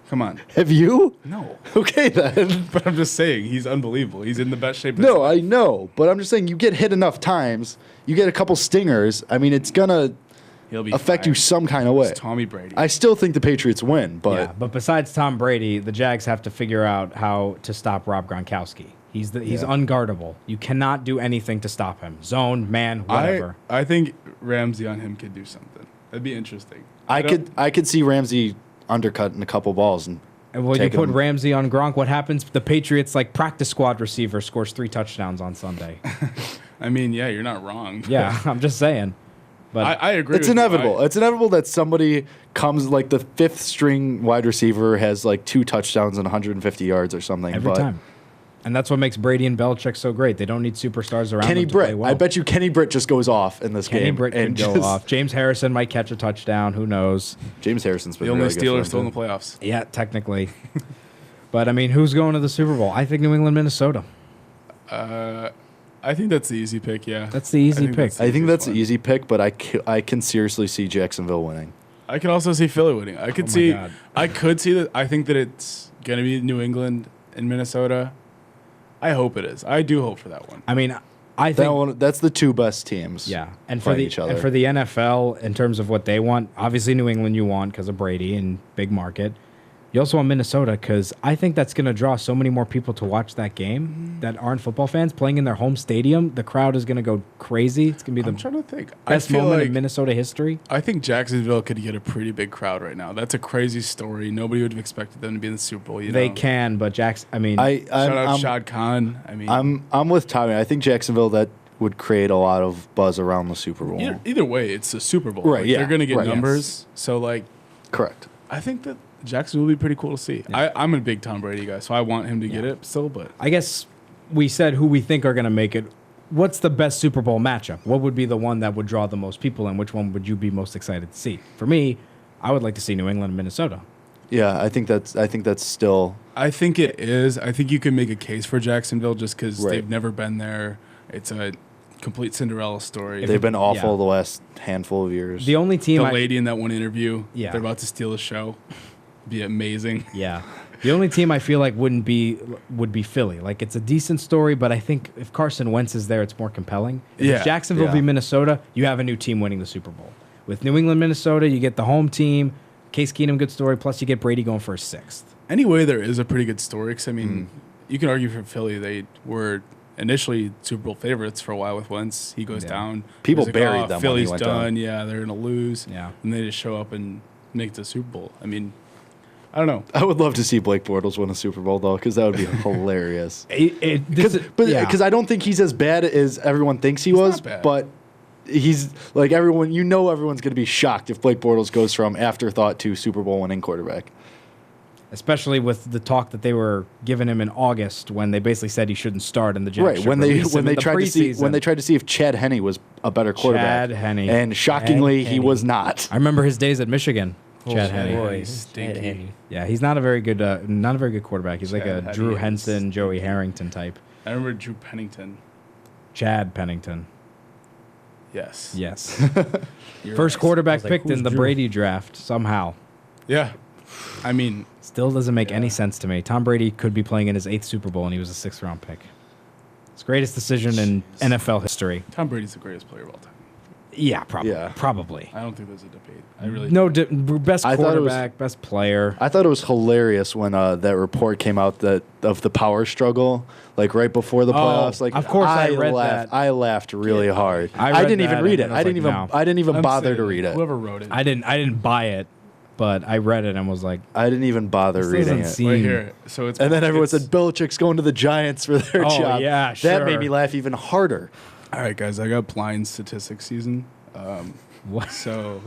Come on. Have you? No. Okay, then. But I'm just saying, he's unbelievable. He's in the best shape. No, I know, but I'm just saying you get hit enough times, you get a couple stingers. I mean, it's gonna He'll be affect fine. you some kind of way. It's Tommy Brady. I still think the Patriots win, but yeah, but besides Tom Brady, the Jags have to figure out how to stop Rob Gronkowski. He's unguardable. You cannot do anything to stop him. Zone, man, whatever. I think Ramsey on him could do something. That'd be interesting. I could see Ramsey undercutting a couple balls and And when you take put him. Ramsey on Gronk, what happens? The Patriots practice squad receiver scores 3 touchdowns on Sunday. I mean, yeah, you're not wrong. Yeah, I'm just saying. But I agree. It's with you. inevitable. It's inevitable that somebody comes like the 5th string wide receiver has like 2 touchdowns and 150 yards or something. every but time. And that's what makes Brady and Belichick so great. They don't need superstars around Kenny them to play Britt, well. I bet you Kenny Britt just goes off in this Kenny game. Britt could and go just- off. James Harrison might catch a touchdown. Who knows? James Harrison's been The only really good for Steelers them, still in the too. playoffs. Yeah, technically. But, I mean, who's going to the Super Bowl? I think New England, Minnesota. I think that's the easy pick. Yeah, That's the easy think pick. that's I think that's one. an easy pick, but I can seriously see Jacksonville winning. I can also see Philly winning. I could Oh my see. God. I could see that. I think that it's gonna be New England and Minnesota. I hope it is. I do hope for that one. I mean, I think That's the two best teams. yeah, and for playing the each other. and for the NFL in terms of what they want, obviously New England you want because of Brady and big market. You also want Minnesota because I think that's going to draw so many more people to watch that game that aren't football fans playing in their home stadium. The crowd is going to go crazy. It's going to be I'm the trying to think. best I feel moment like in Minnesota history. I think Jacksonville could get a pretty big crowd right now. That's a crazy story. Nobody would have expected them to be in the Super Bowl. They know? can, but I mean, Shout out I'm, Shad Khan. I mean, I'm with Tommy. I think Jacksonville that would create a lot of buzz around the Super Bowl. either way, it's a Super Bowl. Right, Like, yeah, they're going to get right, numbers. So, like, Correct. I think that Jacksonville will be pretty cool to see. Yeah. I'm a big Tom Brady guy, so I want him to get it still, but I guess we said who we think are going to make it. What's the best Super Bowl matchup? What would be the one that would draw the most people, and which one would you be most excited to see? For me, I would like to see New England and Minnesota. Yeah, I think that's still. I think it is. I think you can make a case for Jacksonville just because Right. they've never been there. It's a complete Cinderella story. They've been awful yeah. the last handful of years. The only team the lady in that one interview, Yeah. they're about to steal the show. Be amazing. Yeah. The only team I feel like would be Philly. Like it's a decent story, but I think if Carson Wentz is there, it's more compelling. If Yeah. it's Jacksonville Yeah. v Minnesota, you have a new team winning the Super Bowl. With New England, Minnesota, you get the home team. Case Keenum, good story. Plus, you get Brady going for a sixth. Anyway, there is a pretty good story because, I mean, you can argue for Philly. They were initially Super Bowl favorites for a while with Wentz. He goes Yeah. down. People Everybody's buried them when Philly's he went done. down. Yeah, they're going to lose. Yeah. And they just show up and make the Super Bowl. I mean, I don't know. I would love to see Blake Bortles win a Super Bowl though, because that would be hilarious. Because I don't think he's as bad as everyone thinks he was, not bad. but he's like everyone. Everyone's going to be shocked if Blake Bortles goes from afterthought to Super Bowl winning quarterback. especially with the talk that they were giving him in August when they basically said he shouldn't start in the Jets. Right when they tried to see if Chad Henne was a better quarterback. Chad Henne. And shockingly, Chad he Henne. was not. I remember his days at Michigan. Chad Henne. Henne. Boy, Stinky. Henny. Yeah, he's not a very good quarterback. He's like Chad a Henne Drew is- Henson, Joey Harrington type. I remember Drew Pennington. Chad Pennington. Yes. Yes. You're First right. quarterback I was like, picked in who's the Drew? Brady draft somehow. Yeah. I mean, Still doesn't make any Yeah. sense to me. Tom Brady could be playing in his 8th Super Bowl and he was a 6th round pick. It's the greatest decision in NFL history. Tom Brady's the greatest player of all time. Yeah, probably. Yeah. Probably. I don't think there's a debate. I really No, best I thought it was- quarterback, best player. I thought it was hilarious when that report came out of the power struggle, like right before the playoffs. Like, of course I read laughed. that. I laughed really hard. I I read didn't even that read and it. I was like, no. I didn't even I'm bother saying, to read it. Whoever wrote it. I didn't buy it, but I read it and was like, I didn't even bother This reading doesn't it. seem- right here. So it's And then everyone it's- said Belichick's going to the Giants for their Oh, job. yeah, That sure. made me laugh even harder. All right, guys. I got blind statistics season. what? So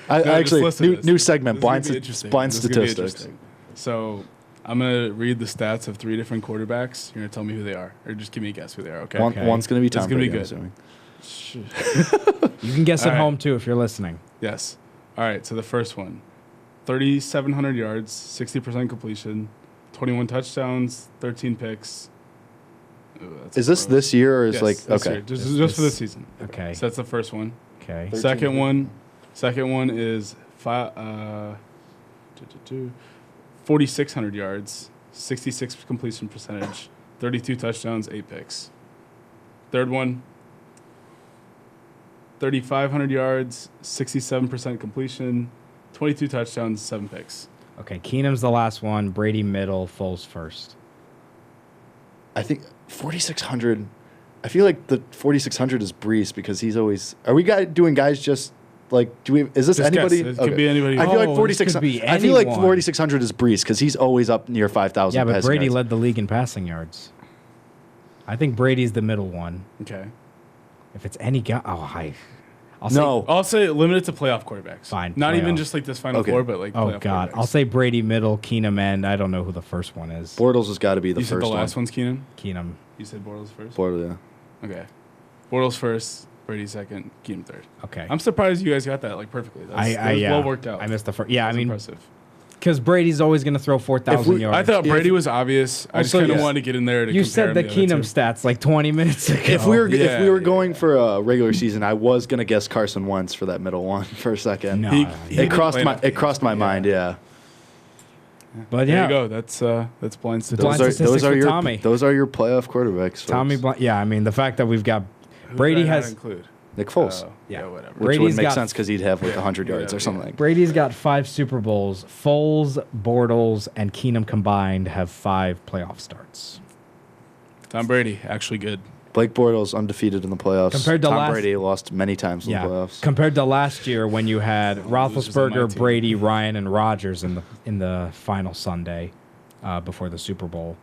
I No, just actually listen to this. new segment, This is gonna blind be interesting. blind This is gonna be statistics. interesting. So I'm gonna read the stats of 3 different quarterbacks. You're gonna tell me who they are, or just give me a guess who they are. Okay. Okay. One's going to be This Tom is gonna be Brady, I'm good. assuming. You can guess All at right. home too if you're listening. Yes. All right. So the first one, 3,700 yards, 60% completion, 21 touchdowns, 13 picks. Ooh, that's Is this gross. this year or is Yes, like this okay? year. Just for this- this season. Okay. So that's the first one. Okay. Second one is 4,600 yards, 66 completion percentage, 32 touchdowns, 8 picks. Third one, 3,500 yards, 67% completion, 22 touchdowns, 7 picks. Okay. Keenum's the last one. Brady middle. Foles first. I think 4,600. I feel like the 4,600 is Brees because he's always. Are we doing guys just like? Do we? Is this Just anybody? guess. It could be anybody. I feel like Oh, this 4,600. could be I feel like anyone. 4,600 is Brees because he's always up near 5,000. Yeah, but passing Brady yards. led the league in passing yards. I think Brady's the middle one. Okay. If it's any guy, I'll No. I'll say limit it to playoff quarterbacks. Fine, Not even playoff. just like this Final Okay. Four, but like say, oh playoff God, quarterbacks. I'll say Brady middle, Keenum end. I don't know who the first one is. Bortles has got to be the You said first the last one. one's Keenan? Keenum. You said Bortles first? Bortles, yeah. Okay. Bortles first, Brady second, Keenan third. Okay. I'm surprised you guys got that like perfectly. That was yeah. well worked out. I missed the first. Yeah, I That's mean, impressive. because Brady's always going to throw 4,000 yards. I thought If- Brady was obvious. I just Also, kind of yes. wanted to get in there to you compare said the him to other Keenum two. stats like 20 minutes ago. If we were Yeah, going yeah. for a regular season, I was gonna guess Carson Wentz for that middle one for a second. No. He It didn't crossed play my enough it games, crossed my but mind. Yeah. but There yeah, you go. That's blind statistics. Blind statistics for your Tommy. those are your playoff quarterbacks. Tommy. folks. Yeah, I mean the fact that we've got Brady did I not has include. Nick Foles. Oh, Yeah. whatever. Which Brady's would make got- sense because he'd have like Yeah, 100 yards or yeah. something. Brady's got 5 Super Bowls. Foles, Bortles, and Keenum combined have 5 playoff starts. Tom Brady, actually good. Blake Bortles undefeated in the playoffs. Compared to Tom last- Brady lost many times in the Yeah, playoffs. compared to last year when you had Losers on my Roethlisberger, team. Brady, Ryan, and Rodgers in the final Sunday before the Super Bowl.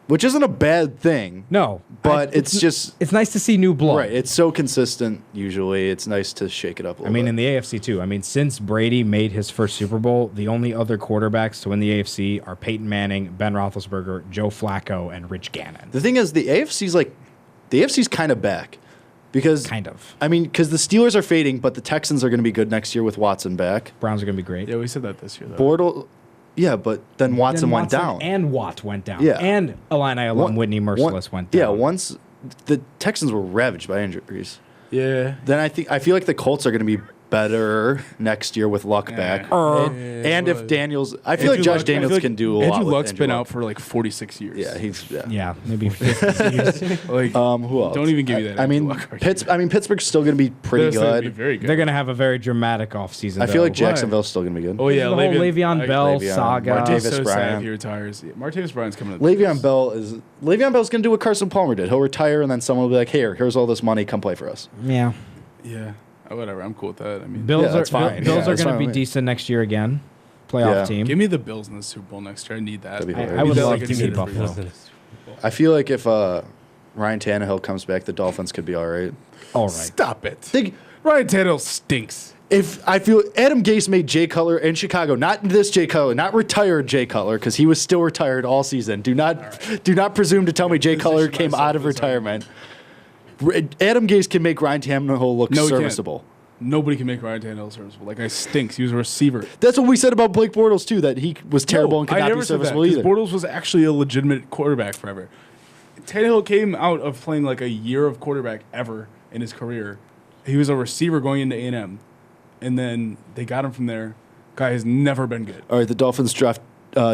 Which isn't a bad thing. No, But it's just it's nice to see new blood. right. It's so consistent. Usually, it's nice to shake it up a I little mean, bit. in the AFC too. I mean, since Brady made his first Super Bowl, the only other quarterbacks to win the AFC are Peyton Manning, Ben Roethlisberger, Joe Flacco, and Rich Gannon. The thing is, the AFC's kind of back because Kind of. I mean, because the Steelers are fading, but the Texans are going to be good next year with Watson back. Browns are going to be great. Yeah, we said that this year, though. Bortles, yeah, but then Watson Then went down. And Watt went down. Yeah. And Illini alum Whitney Merciless went down. Yeah, once the Texans were ravaged by injuries. Yeah. Then I feel like the Colts are going to be better next year with Luck back. And if Daniels, I feel like Josh Daniels can do a lot. Andrew with Luck's Andrew been Luck. out for like 46 years. Yeah. Yeah, maybe 50 years. Like, Who else? Don't even give me that I Andrew mean, Luck argument. Pittsburgh's still going to be pretty They're gonna be good. very good. They're going to have a very dramatic offseason. I feel like though. Jacksonville's still going to be good. Oh yeah, The whole Le'Veon Bell Le'Veon, saga. I'm Martavis so sad Bryant. if he retires. Yeah, Martavis Bryant's coming. To the Le'Veon Bell's going to do what Carson Palmer did. He'll retire, and then someone will be like, here's all this money. Come play for us. Yeah. Yeah. Whatever. I'm cool with that. I mean, Bills Yeah, that's fine. Bills Yeah, are that's going to fine be with me. decent next year again. Playoff Yeah. team. give me the Bills in the Super Bowl next year. I need that. That'd be I hilarious. would That's love like to a see good Buffalo. reason. I feel like if Ryan Tannehill comes back, the Dolphins could be all right. All right. Stop it. Think Ryan Tannehill stinks. if I feel Adam Gase made Jay Cutler in Chicago, not this Jay Cutler, not retired Jay Cutler, because he was still retired all season. Do not presume to tell me Jay Cutler Position came out of myself, sorry. retirement. Adam Gase can make Ryan Tannehill look No, he can't. serviceable. Nobody can make Ryan Tannehill serviceable. Like, guy stinks. He was a receiver. That's what we said about Blake Bortles too, that he was terrible and could I not never be said that, serviceable 'cause either. Bortles was actually a legitimate quarterback forever. Tannehill came out of playing like a year of quarterback ever in his career. He was a receiver going into A&M, and then they got him from there. Guy has never been good. All right, the Dolphins draft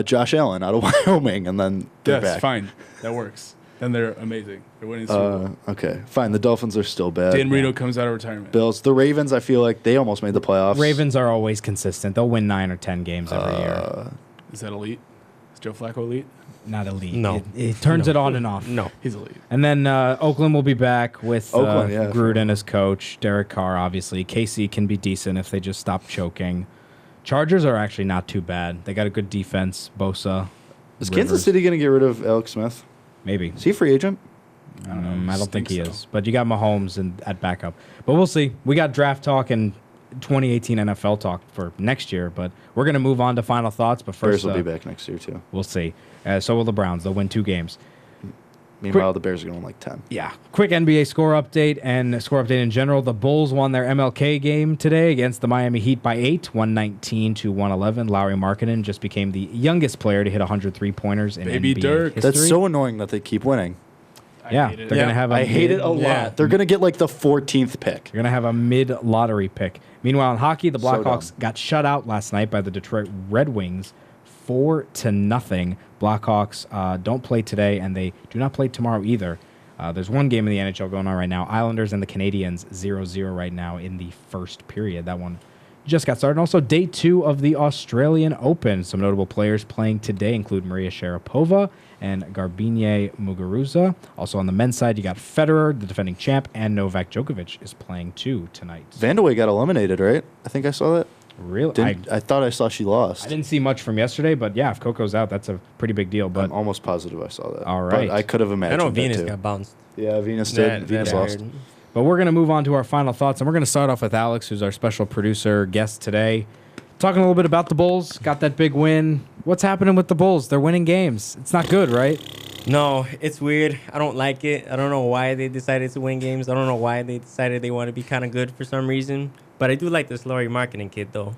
Josh Allen out of Wyoming, and then they're Yes, back. fine. That works. Then they're amazing. They're winning the Super Bowl. Okay, fine. The Dolphins are still bad. Dan Marino comes out of retirement. Bills. The Ravens, I feel like they almost made the playoffs. Ravens are always consistent. They'll win 9 or 10 games every year. Is that elite? Is Joe Flacco elite? Not elite. No. It turns No. it on and off. No. He's elite. And then Oakland will be back with Oakland, yeah, Gruden as coach. Derek Carr, obviously. KC can be decent if they just stop choking. Chargers are actually not too bad. They got a good defense. Bosa. Is Rivers. Kansas City going to get rid of Alex Smith? Maybe. Is he a free agent? I don't know. I don't think he Stinks, is. But you got Mahomes at backup. But we'll see. We got draft talk and 2018 NFL talk for next year. But we're going to move on to final thoughts. But Bears first, will be back next year too. we'll see. So will the Browns. They'll win 2 games. Meanwhile, the Bears are going to win like 10. Yeah. Quick NBA score update and score update in general. The Bulls won their MLK game today against the Miami Heat by 8, 119 to 111. Lauri Markkanen just became the youngest player to hit 100 3-pointers in Baby NBA Dirk. history. That's so annoying that they keep winning. Yeah, hate it. they're gonna have. I hate it a lot. Yeah. They're going to get like the 14th pick. They're gonna have a mid-lottery pick. Meanwhile, in hockey, the So Blackhawks dumb. got shut out last night by the Detroit Red Wings, 4-0. Blackhawks don't play today, and they do not play tomorrow either. There's one game in the NHL going on right now. Islanders and the Canadiens 0-0 right now in the first period. That one just got started. And also, day 2 of the Australian Open. Some notable players playing today include Maria Sharapova and Garbine Muguruza. Also on the men's side, you got Federer, the defending champ, and Novak Djokovic is playing too tonight. Vandeweghe got eliminated, right? I think I saw that. Really? I thought I saw she lost. I didn't see much from yesterday, but yeah, if Coco's out, that's a pretty big deal. But I'm almost positive I saw that. All right. But I could have I imagined know that Venus too. got bounced. Yeah, Venus did. That Venus I lost. heard. But we're going to move on to our final thoughts, and we're going to start off with Alex, who's our special producer guest today. Talking a little bit about the Bulls. Got that big win. What's happening with the Bulls? They're winning games. It's not good, right? No, it's weird. I don't like it. I don't know why they decided to win games. I don't know why they decided they want to be kind of good for some reason. But I do like this Lauri Markkanen kid, though.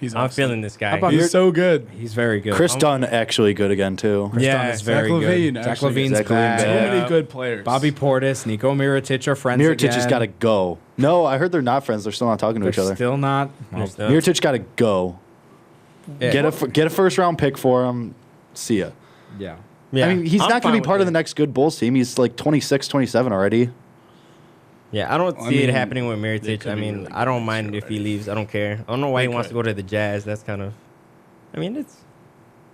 He's I'm awesome. feeling this guy. How about He's so good. He's very good. Chris Dunn actually good again too. Chris Dunn Yeah, is very Zach LaVine, good. Zach actually. LaVine's Zach LaVine back. So back. many good players. Bobby Portis, Nico Mirotic are friends Mirotic again. has got to go. No, I heard they're not friends. They're still not talking to They're each other. still not. Well, There's the- Mirotic got to go. yeah. Get a first round pick for him. See ya. Yeah. Yeah, I mean, he's I'm not going fine to be with part of it. the next good Bulls team. He's like 26, 27 already. Yeah, I don't I see it mean, happening with they Mirotic. could I be mean, really I don't good mind next if year he leaves. I don't care. I don't know why They he wants to could. go to the Jazz. That's kind of. I mean, it's.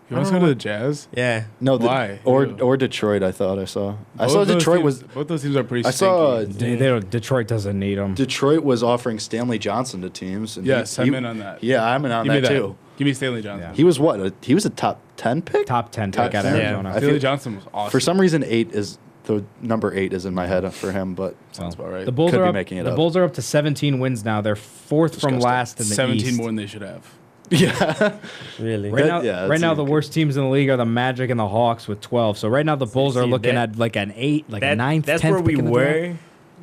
He wants to go to the Jazz. Yeah. No, Why? or Detroit. I thought I saw. I Both saw those Detroit teams, was. both those teams are pretty. I saw stinky. Detroit doesn't need him. Detroit was offering Stanley Johnson to teams. And Yes, I'm in on that. Yeah, I'm in on Give me that that. too. Give me Stanley Johnson. Yeah. He was what? He was a top 10 pick. Top 10 Top pick out 10. of Yeah. Arizona. I Stanley feel- Johnson was awesome. For some reason, the number 8 is in my head for him, but Sounds about right. The Bulls Could are be up, making it the up. Bulls are up to 17 wins now. They're fourth from Disgusting. last in the 17 East. more than they should have. yeah. Really. Right That- now, yeah, right that's now even the worst teams in the league are the Magic and the Hawks with 12. So right now the Bulls are see, looking that- at like an 8, like a That, 9th, that's 10th where we pick in the draft. were.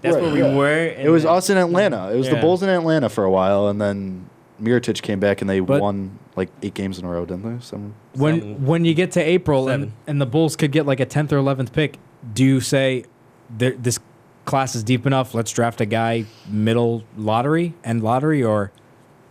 That's Right, where we yeah. were. It was us in Atlanta. It was the Yeah. Bulls in Atlanta for a while, and then Mirotic came back and they But- won like 8 games in a row, didn't they? Seven. When you get to April and, Seven. and the Bulls could get like a 10th or 11th pick, do you say this class is deep enough? Let's draft a guy middle lottery, or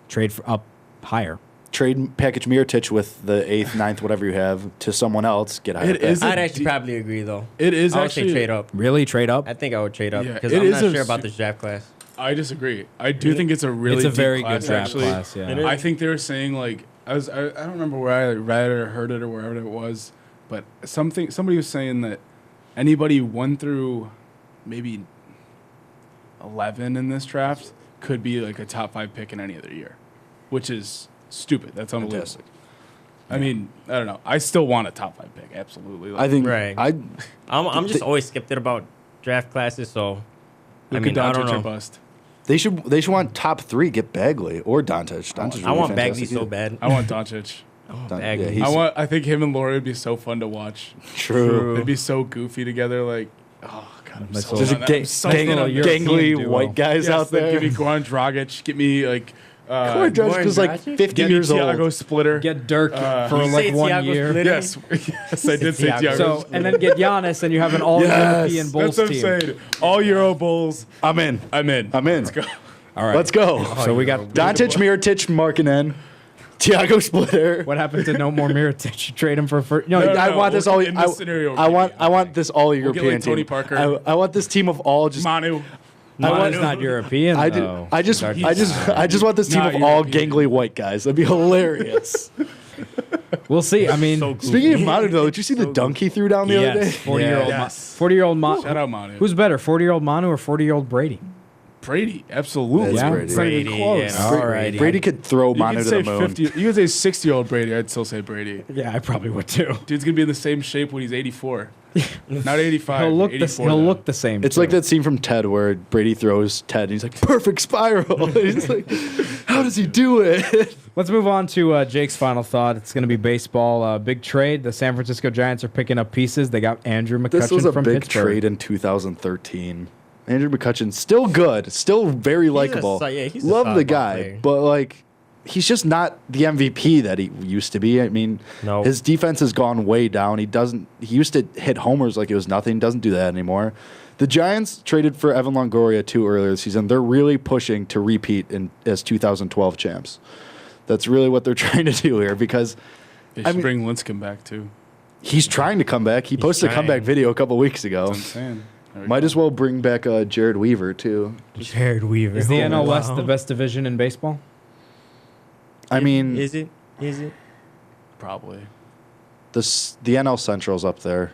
trade for up higher? Trade package Mirotic with the 8th, 9th, whatever you have, to someone else. Get higher. It pick. is a I'd actually deep- probably agree though. It is I would say actually. trade up. Really, trade up? I think I would trade up Yeah, because it I'm is not a sure about su- this draft class. I disagree. I do think it's a really. It's a deep very good class, draft actually. class. Yeah. It is. I think they were saying like I don't remember where I read it or heard it or wherever it was, but somebody was saying that anybody 1 through maybe 11 in this draft could be like a top 5 pick in any other year, which is stupid. That's unbelievable. Fantastic. I mean, I don't know. I still want a top 5 pick. Absolutely. Like, I think Right. I'm just always skeptic about draft classes, so I Luka mean, I Doncic don't or know. bust. they should want top 3. Get Bagley or Doncic. Doncic. I want Bagley Bagley so bad. I want Doncic. I want Yeah, Bagley. he's- I think him and Laurie would be so fun to watch. True. They'd be so goofy together. Like, oh god, I'm That's so all- Just on that. I'm so gang- in on gang- this. European gangly duo. white guys Yes, out then there. Give me Goran Dragic. Get me like Goran Dragic is like Dragic? 50 get me years Thiago old. Splitter. Get Dirk for You like say 1 Thiago year. Splitter? yes, yes, I did say Thiago. Thiago. So and then get Giannis, and you have an all-European Yes. Bulls That's what I'm team. saying. All Euro Bulls. I'm in. I'm in. Let's go. All right, Let's go. So we got Doncic, Mirotic, Markkanen, Thiago Splitter. what happened to no more Mirotic? You trade him for first. No, No, I no, want this we'll all. get in this scenario, I want. maybe. I want this all get, European like, Tony team. Parker. I want this team of all just. Manu. Manu's not European. I though. just want this team Not of all European. gangly white guys. That'd be hilarious. We'll see. I mean, So cool. Speaking of Manu, though, did you see the dunk he threw down the other day? yes, 40-year-old, Yes. 40-year-old Manu. Shout out Manu. Who's better, 40-year-old Manu or 40-year-old Brady? Brady? Absolutely. That's Yeah. Brady. Not even Brady, close. yeah. All right. Brady could throw You Manu could to say the moon. 50. You could say 60-year-old Brady. I'd still say Brady. Yeah, I probably would too. Dude's gonna be in the same shape when he's 84. Not 85. He'll look 84 he'll now. look the same. It's too. like that scene from Ted where Brady throws Ted and he's like, perfect spiral. He's like, how does he do it? Let's move on to Jake's final thought. It's going to be baseball. Big trade. The San Francisco Giants are picking up pieces. They got Andrew McCutchen This was a from big Pittsburgh. trade in 2013. Andrew McCutchen, still good, still very likable. he's a Love solid the ball guy, player. but like, he's just not the MVP that he used to be. I mean, No. his defense has gone way down. He used to hit homers like it was nothing. Doesn't do that anymore. The Giants traded for Evan Longoria too earlier this season. They're really pushing to repeat as 2012 champs. That's really what they're trying to do here because They I should mean- bring Lincecum back too. he's trying to come back. He posted a trying. comeback video a couple weeks ago. That's what I'm saying. There we Might go. as well bring back Jared Weaver too. Jared Weaver. Is the NL West Wow. the best division in baseball? I mean, is it? Is it? Probably. the NL Central's up there.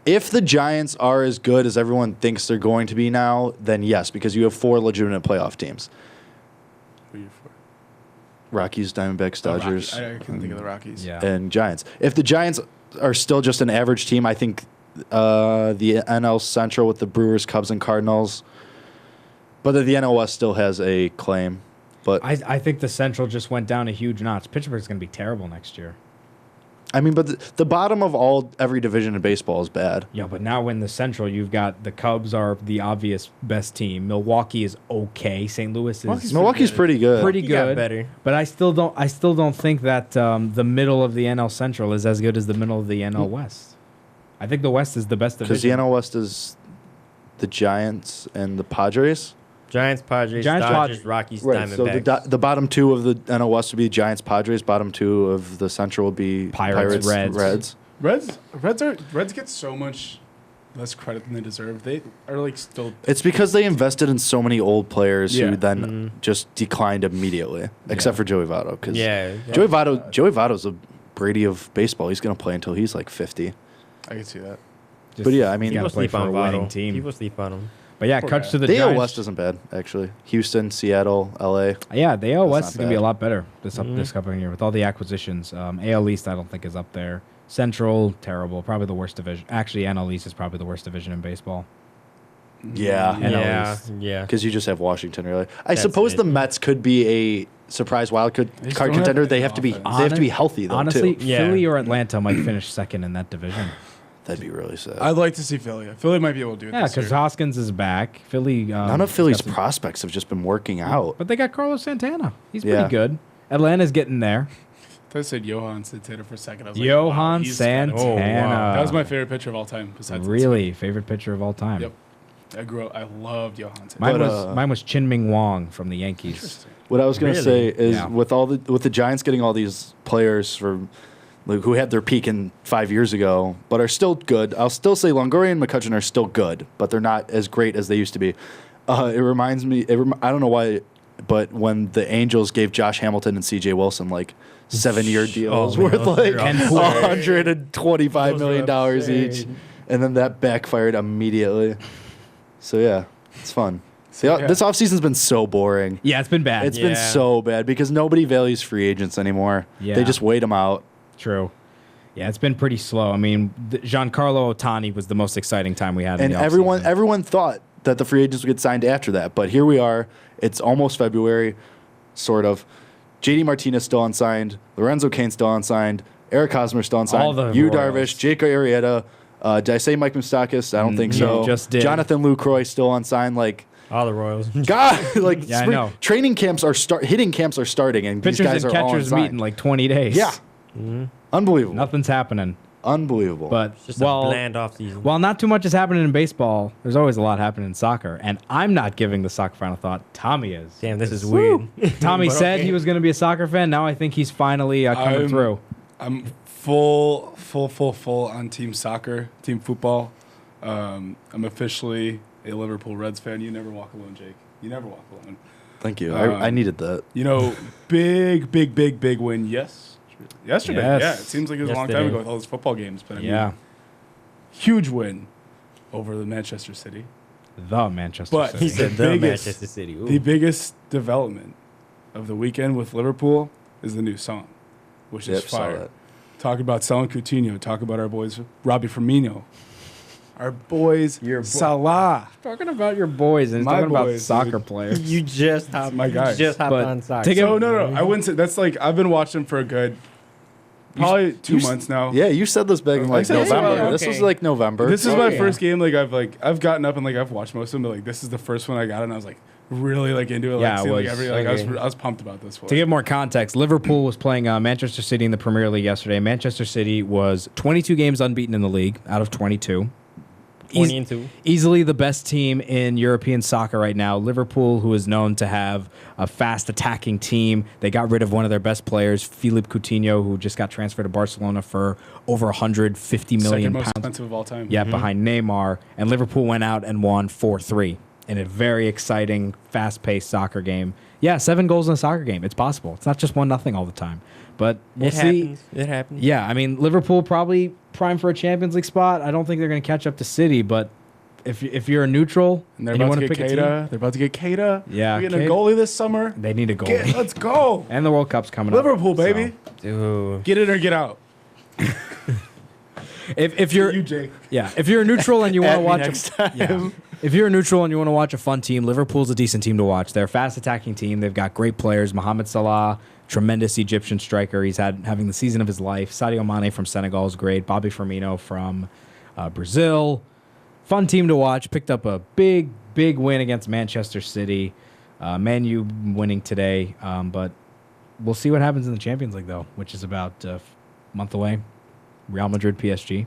If the Giants are as good as everyone thinks they're going to be now, then yes, because you have 4 legitimate playoff teams: Who are you for? Rockies, Diamondbacks, The Dodgers, Rockies. I can think of the Rockies. Yeah. and Giants. If the Giants are still just an average team, I think the NL Central with the Brewers, Cubs, and Cardinals. But the NL West still has a claim. But I think the Central just went down a huge notch. Pittsburgh's going to be terrible next year. I mean, but the bottom of every division in baseball is bad. Yeah, but now in the Central, you've got the Cubs are the obvious best team. Milwaukee is okay. St. Louis is Milwaukee's pretty good. pretty He got good. better. But I still don't think that the middle of the NL Central is as good as the middle of the NL West. I think the West is the best Because the division. NL West is the Giants and the Padres. Giants, Padres, Giants, Dodgers, Padres. Rockies, Right. So Diamondbacks. the bottom 2 of the NL West would be Giants, Padres. Bottom 2 of the Central would be Pirates, Reds. Reds. Reds get so much less credit than they deserve. They are like still. It's because they invested in so many old players Yeah. who then just declined immediately, except for Joey Votto. Cause Joey Votto's a Brady of baseball. He's going to play until he's like 50. I can see that. But yeah, I mean, you gotta People play sleep for a on winning Votto. team. People sleep on him. But yeah, Poor cuts guy. to the the AL Giants. West isn't bad, actually. Houston, Seattle, LA. Yeah, the AL That's West not is going to be a bad. lot better this upcoming year with all the acquisitions. AL East, I don't think is up there. Central, terrible. Probably the worst division. Actually, NL East is probably the worst division in baseball. Yeah. NL Yeah, East. yeah. Because you just have Washington, really. I That's suppose it. the Mets could be a surprise wild card They just don't have contender. any They have to be. offense. They have to be healthy though. Honestly, too. Yeah. Philly or Atlanta might finish second in that division. That'd be really sad. I'd like to see Philly. Philly might be able to do it. Yeah, this because year. Hoskins is back. Philly. None of has Philly's got some- prospects have just been working out. But they got Carlos Santana. He's Yeah. pretty good. Atlanta's getting there. I thought I said Johan Santana for a second. I was like, Johan wow, he's got it. Santana. wow. That was my favorite pitcher of all time. Besides Really favorite pitcher of all time. Yep. I grew up. I loved Johan Santana. Mine But, was mine was Chin Ming Wong from the Yankees. Interesting. What I was going to say Really? is Yeah. with the Giants getting all these players who had their peak in 5 years ago, but are still good. I'll still say Longoria and McCutcheon are still good, but they're not as great as they used to be. It reminds me. I don't know why, but when the Angels gave Josh Hamilton and C.J. Wilson like 7-year deals man, worth those like were $125 million Those were each, insane. and then that backfired immediately. So yeah, it's fun. So, yeah. This offseason's been so boring. Yeah, it's been bad. It's been Yeah. so bad because nobody values free agents anymore. Yeah. They just wait them out. True. Yeah, it's been pretty slow. I mean, Giancarlo Ohtani was the most exciting time we had. And in the everyone offseason. everyone thought that the free agents would get signed after that. But here we are. It's almost February, sort of. JD Martinez still unsigned. Lorenzo Cain still unsigned. Eric Hosmer still unsigned. All the Yu Royals. Darvish, Jake Arrieta. Did I say Mike Moustakis? I don't think no, so. just did. Jonathan Lucroy still unsigned. Like, All the Royals. God, like Yeah, I know. training camps are hitting camps are starting, and pitchers these guys and are all catchers unsigned. meet in like 20 days. Yeah, unbelievable. Nothing's happening. Unbelievable. But Just a well, bland offseason. while not too much is happening in baseball, there's always a lot happening in soccer. And I'm not giving the soccer final thought. Tommy is. Damn, this is weird. Tommy But said okay. he was going to be a soccer fan. Now I think he's finally coming I'm- through. I'm full on team soccer, team football. I'm officially a Liverpool Reds fan. You never walk alone, Jake. You never walk alone. Thank you. I needed that. You know, big win. Yes. Yesterday. Yes. Yeah. It seems like it was a long time Yesterday. ago with all those football games. But I mean, Yeah. huge win over the Manchester City. The Manchester But City. He said the biggest- Manchester City. Ooh. The biggest development of the weekend with Liverpool is the new song, which is Yep, saw fire. that. Talk about selling Coutinho. Talk about our boys, Robbie Firmino. Our boys, Salah. Talking about your boys and he's My talking about boys, soccer dude. players. You just hopped. my guy. You just hopped But on soccer. take it- So no, I wouldn't say that's like I've been watching for a good probably 2 months now. Yeah, you said this back in I like said, November. yeah, This okay. was like November. This is Oh, my yeah. first game. I've gotten up and I've watched most of them, but like this is the first one I got and I was like really like into it. Yeah, Like, it seeing, like, was. every like Okay. I was pumped about this one. To give more context, Liverpool was playing Manchester City in the Premier League yesterday. Manchester City was 22 games unbeaten in the league out of 22. 20 and 2. Easily the best team in European soccer right now. Liverpool, who is known to have a fast attacking team. They got rid of one of their best players, Philippe Coutinho, who just got transferred to Barcelona for over 150 Second million most pounds. expensive of all time. Yeah, behind Neymar. And Liverpool went out and won 4-3 in a very exciting, fast-paced soccer game. Yeah, 7 goals in a soccer game. It's possible. It's not just 1-0 all the time. But we'll It see. happens. It happens. Yeah, I mean, Liverpool probably prime for a Champions League spot. I don't think they're going to catch up to City, but if you're a neutral And they're and you about want to to get pick a team, Keita. They're about to get Keita. Yeah, We're getting a Keita. goalie this summer. they need a goal. Let's go. And the World Cup's coming Liverpool, up. baby. Dude. Get in or get out. If you're You, Jake. if you're a neutral and you want Add to me watch next yeah. If you're a neutral and you want to watch a fun team, Liverpool's a decent team to watch. They're a fast attacking team. They've got great players. Mohamed Salah, tremendous Egyptian striker. He's having the season of his life. Sadio Mane from Senegal is great. Bobby Firmino from Brazil. Fun team to watch. Picked up a big win against Manchester City. Man U winning today. But we'll see what happens in the Champions League, though, which is about a month away. Real Madrid, PSG.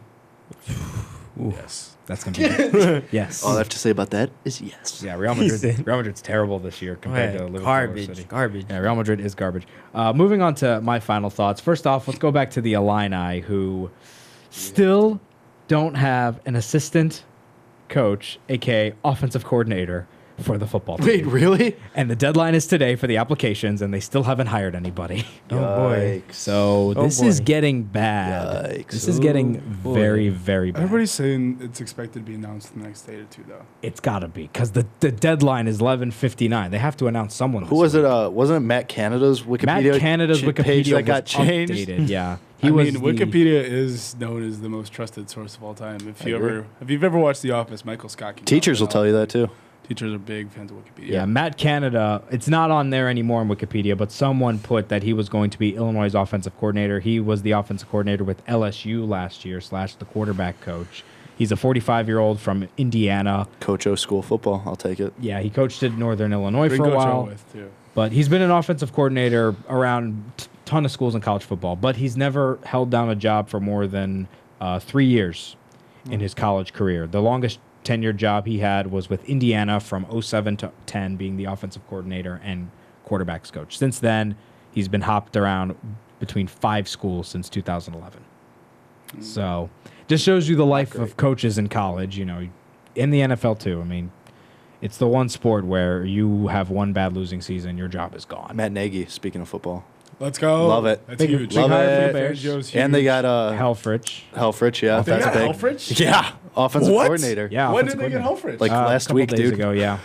Yes. That's going to be yes. All I have to say about that is yes. Yeah, Real He Madrid. said- Real Madrid's terrible this year compared to Liverpool or City. Garbage. Yeah, Real Madrid is garbage. Moving on to my final thoughts. First off, let's go back to the Illini, who still don't have an assistant coach, aka offensive coordinator for the football team. Wait, really? And the deadline is today for the applications, and they still haven't hired anybody. Oh, boy. Yikes. So this is boy. getting bad. Yikes. This is getting boy. very, very bad. Everybody's saying it's expected to be announced in the next day or two, though. It's got to be because the deadline is 11:59. They have to announce someone. Who was it? Wasn't it Matt Canada's Wikipedia? Matt Canada's page Wikipedia that got was changed? updated. Yeah, I was mean, Wikipedia is known as the most trusted source of all time. If you've ever watched The Office, Michael Scott. Teachers will tell you that too. Teachers are big fans of Wikipedia. Yeah, Matt Canada. It's not on there anymore in Wikipedia, but someone put that he was going to be Illinois' offensive coordinator. He was the offensive coordinator with LSU last year / the quarterback coach. He's a 45-year-old from Indiana. Coach O school football. I'll take it. Yeah, he coached at Northern Illinois Big for a coach while. with, too. But he's been an offensive coordinator around a ton of schools in college football, but he's never held down a job for more than 3 years in his college career. The longest tenured job he had was with Indiana from 07 to 10, being the offensive coordinator and quarterbacks coach. Since then, he's been hopped around between 5 schools since 2011. So just shows you the life of coaches in college, you know, in the NFL too. I mean, it's the one sport where you have one bad losing season, your job is gone. Matt Nagy. Speaking of football, Let's go. Love it. That's Big- huge. big Love hire for it. the Bears. Fangio's and they huge. got Helfrich. Helfrich. Yeah, They that's got big. Helfrich? Yeah, offensive What? coordinator. Yeah. When offensive did they get coordinator. Helfrich? Like A last couple week, days dude. ago, yeah.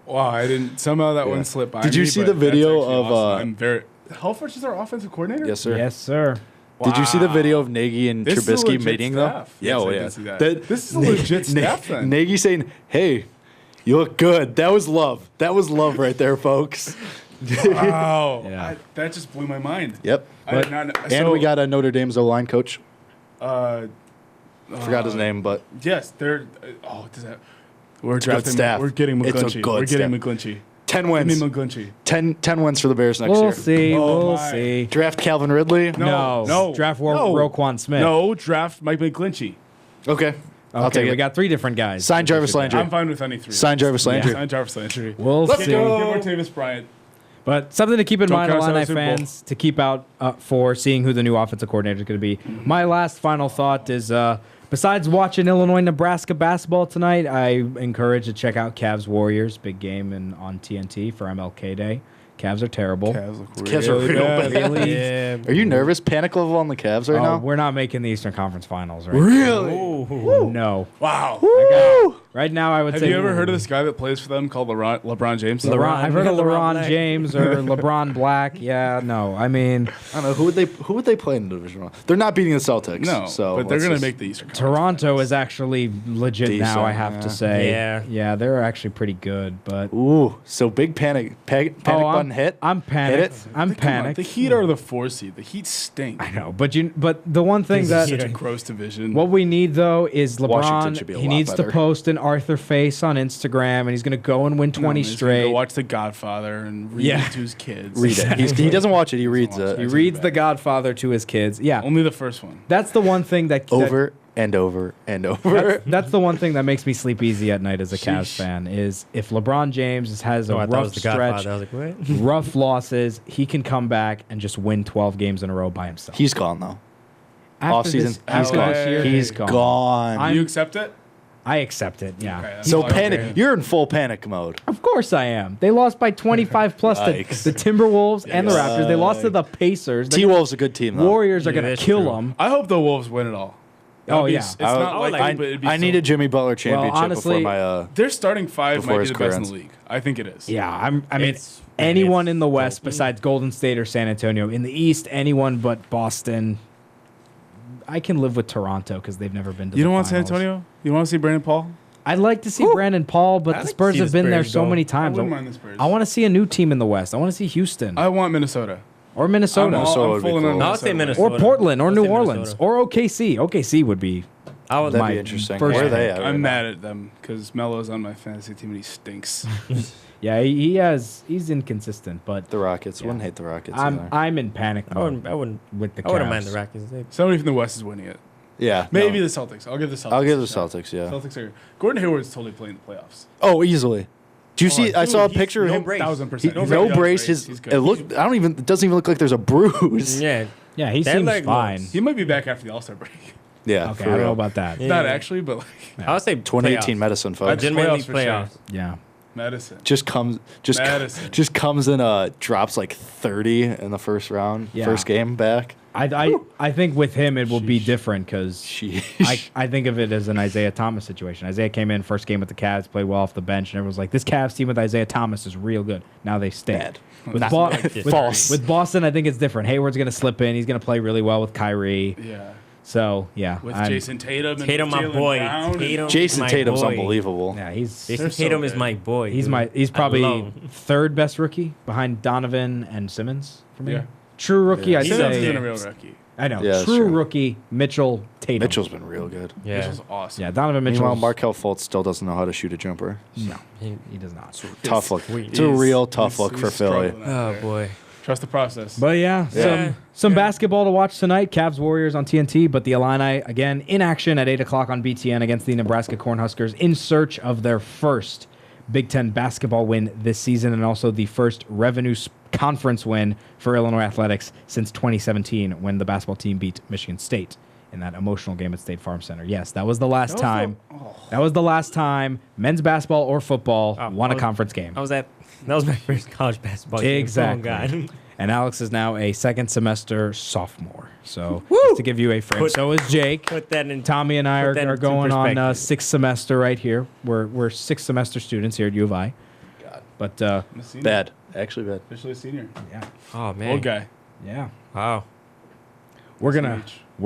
Wow, I didn't. Somehow that Yeah. one slipped by Did me. you see but the that's video actually of, awesome. I'm very. Helfrich is our offensive coordinator. Yes, sir. Yes, sir. Did you see the Wow. video of Nagy and This is a Trubisky legit meeting though? staff. Yeah, Yes, oh I yeah. did see that. This is a legit staff then. Nagy saying, "Hey, you look good." That was love. That was love right there, folks. Wow. Yeah. That just blew my mind. Yep. I did not know. And So, we got a Notre Dame's O-line coach. Uh, Forgot his name, but yes, they're. Does that? We're a good drafting. staff. We're getting It's a McGlinchey. good We're getting staff. McGlinchey. 10 Give me wins. McGlinchey. 10 wins for the Bears next We'll year. see. Oh, We'll my. see. Draft Calvin Ridley. No. Draft No. Roquan Smith. No, draft Mike McGlinchey. Okay. I'll Okay, take we it. got 3 different guys. Sign Jarvis Landry. I'm fine with any three. Sign Jarvis Landry. Sign Jarvis Landry. We'll Let's see. go. Give Martavis Bryant. But something to keep in Don't mind, count us out Illini of the Super Bowl. fans, to keep out for seeing who the new offensive coordinator is going to be. My last final thought is, besides watching Illinois-Nebraska basketball tonight, I encourage to check out Cavs-Warriors, big game on TNT for MLK Day. Cavs are terrible. Cavs are real bad. Really? Yeah. Are you nervous? Panic level on the Cavs right Oh, now? we're not making the Eastern Conference Finals, right? Really? No. Wow. Right now, I would Have say. you ever heard of this guy that plays for them called LeBron James? LeBron? I've heard of LeBron LeBron Black. James or LeBron Black. Yeah, no. I mean, I don't know. Who would they play in the division round? They're not beating the Celtics. No, so but they're let's going to just- make the Eastern Conference. Toronto is actually legit Decent, now, I have yeah. to say. Yeah. Yeah, they're actually pretty good, but. Ooh, so big panic button hit. I'm panicked. Hit it? I'm Come on, panicked. the Heat are the 4 seed. The Heat stink. I know, but the one thing This that is Such a gross division. what we need though is Washington should LeBron. be a He lot needs better. to post an Arthur face on Instagram, and he's going to go and win 20 he's gonna straight. Go watch The Godfather and read Yeah. it to his kids. Read it. He doesn't watch it. He reads watch it. He That's reads bad. The Godfather to his kids. Yeah, Only the first one. that's the one thing that Over and over and over. That's the one thing that makes me sleep easy at night as a Cavs Sheesh. fan is if LeBron James has a Oh, I thought it rough was the stretch, Godfather. I was like, what? rough losses, he can come back and just win 12 games in a row by himself. He's gone though. After Off season, this- he's after gone. this year, He's gone. I'm- you accept it? I accept it. Yeah. Okay, that's So fine. panic. Okay. You're in full panic mode. Of course I am. They lost by 25 plus to Yikes. the Timberwolves and the Raptors. They lost to Yikes. the Pacers. The T-Wolves a good team though. Warriors are Yeah, going to that's kill true. them. I hope the Wolves win it all. Oh, That'd be yeah. It's not would likely, like- but it'd be I need so- a Jimmy Butler championship honestly, before my. Their starting five before might be his the career best in ends. the league. I think it is. Yeah, I mean, It's- anyone it's in the West broken. besides Golden State or San Antonio. In the East, anyone but Boston. I can live with Toronto because they've never been to You the don't want San finals. Antonio? You want to see Brandon Paul? I'd like to see Brandon Paul, but I'd the like to Spurs see have the been there Spurs so go. many I times. wouldn't mind the Spurs. I want to see a new team in the West. I want to see Houston I want Minnesota. or Minnesota Minnesota I'm would be full in cool. on I'll say Minnesota. Minnesota. or Portland or I'll New say Orleans Minnesota. or OKC. OKC would be. I would That'd my be interesting. first Where are pick. they at? right I'm now? mad at them because Melo's on my fantasy team and he stinks. Yeah, he's inconsistent, but The Rockets. Yeah. Wouldn't hate the Rockets either. I'm in panic I mode wouldn't with the I wouldn't mind Cavs. the Rockets. They- Somebody from the West is winning it. Yeah. Maybe no. the Celtics. I'll give the Celtics. I'll give the a shot. Celtics. Yeah. Celtics are. Gordon Hayward's totally playing the playoffs. Oh, easily. Do you see? I dude, saw a he's picture of no him. brace. 1000%. No brace. His. He's good. It looked. I don't even. It doesn't even look like there's a bruise. Yeah. Yeah, he That seems leg fine. looks- He might be back after the All Star break. Yeah, Okay, for I don't know real. about that. Yeah. Not actually, but like I would say 2018 playoffs. medicine, folks. Legitimately Playoffs for sure. playoffs. Yeah. medicine. Just comes in drops like 30 in the first round, Yeah. first game back. I think with him it will be Sheesh. different because Sheesh. I think of it as an Isaiah Thomas situation. Isaiah came in first game with the Cavs, played well off the bench, and everyone's like, "This Cavs team with Isaiah Thomas is real good." Now they stink. Bad. With, Not- False. with Boston, I think it's different. Hayward's going to slip in. He's going to play really well with Kyrie. Yeah. So yeah, With I'm- Jason Tatum and Tatum, my Jaylen boy. Brown. Tatum, Jason my Tatum's boy. unbelievable. Yeah, he's Jason They're so Tatum is good. my boy. he's dude. he's probably Alone. third best rookie behind Donovan and Simmons for me. Yeah. True rookie, Yeah. I'd Simmons say. isn't a real rookie. I know. Yeah, that's true true. rookie, Mitchell Tatum. Mitchell's been real good. Yeah. This is awesome. Yeah, Donovan Mitchell. Meanwhile, Markelle Fultz still doesn't know how to shoot a jumper. No, he does not. Tough look. Sweet. It's a real tough He's- look he's for Philly. struggling out Oh there. boy. Trust the process. But yeah, Yeah. some basketball to watch tonight. Cavs Warriors on TNT, but the Illini again in action at 8 o'clock on BTN against the Nebraska Cornhuskers in search of their first Big Ten basketball win this season and also the first revenue conference win for Illinois athletics since 2017 when the basketball team beat Michigan State in that emotional game at State Farm Center. Yes, that was the last time. That was the last time men's basketball or football won a conference game. That was my first college basketball game. Exactly. Oh, God. And Alex is now a second semester sophomore. So just to give you a frame. So is Jake. Put that in. Tommy and I Put that are into going on perspective. sixth semester right here. We're sixth semester students here at U of I. God. But I'm a senior. Bad. Actually bad. Officially a senior. yeah, Oh man. Old guy. yeah. Wow. We're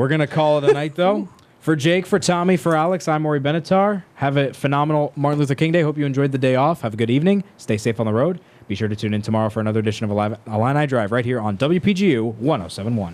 gonna call it a night though. For Jake, for Tommy, for Alex, I'm Maury Benatar. Have a phenomenal Martin Luther King Day. Hope you enjoyed the day off. Have a good evening. Stay safe on the road. Be sure to tune in tomorrow for another edition of Illini Drive right here on WPGU 107.1.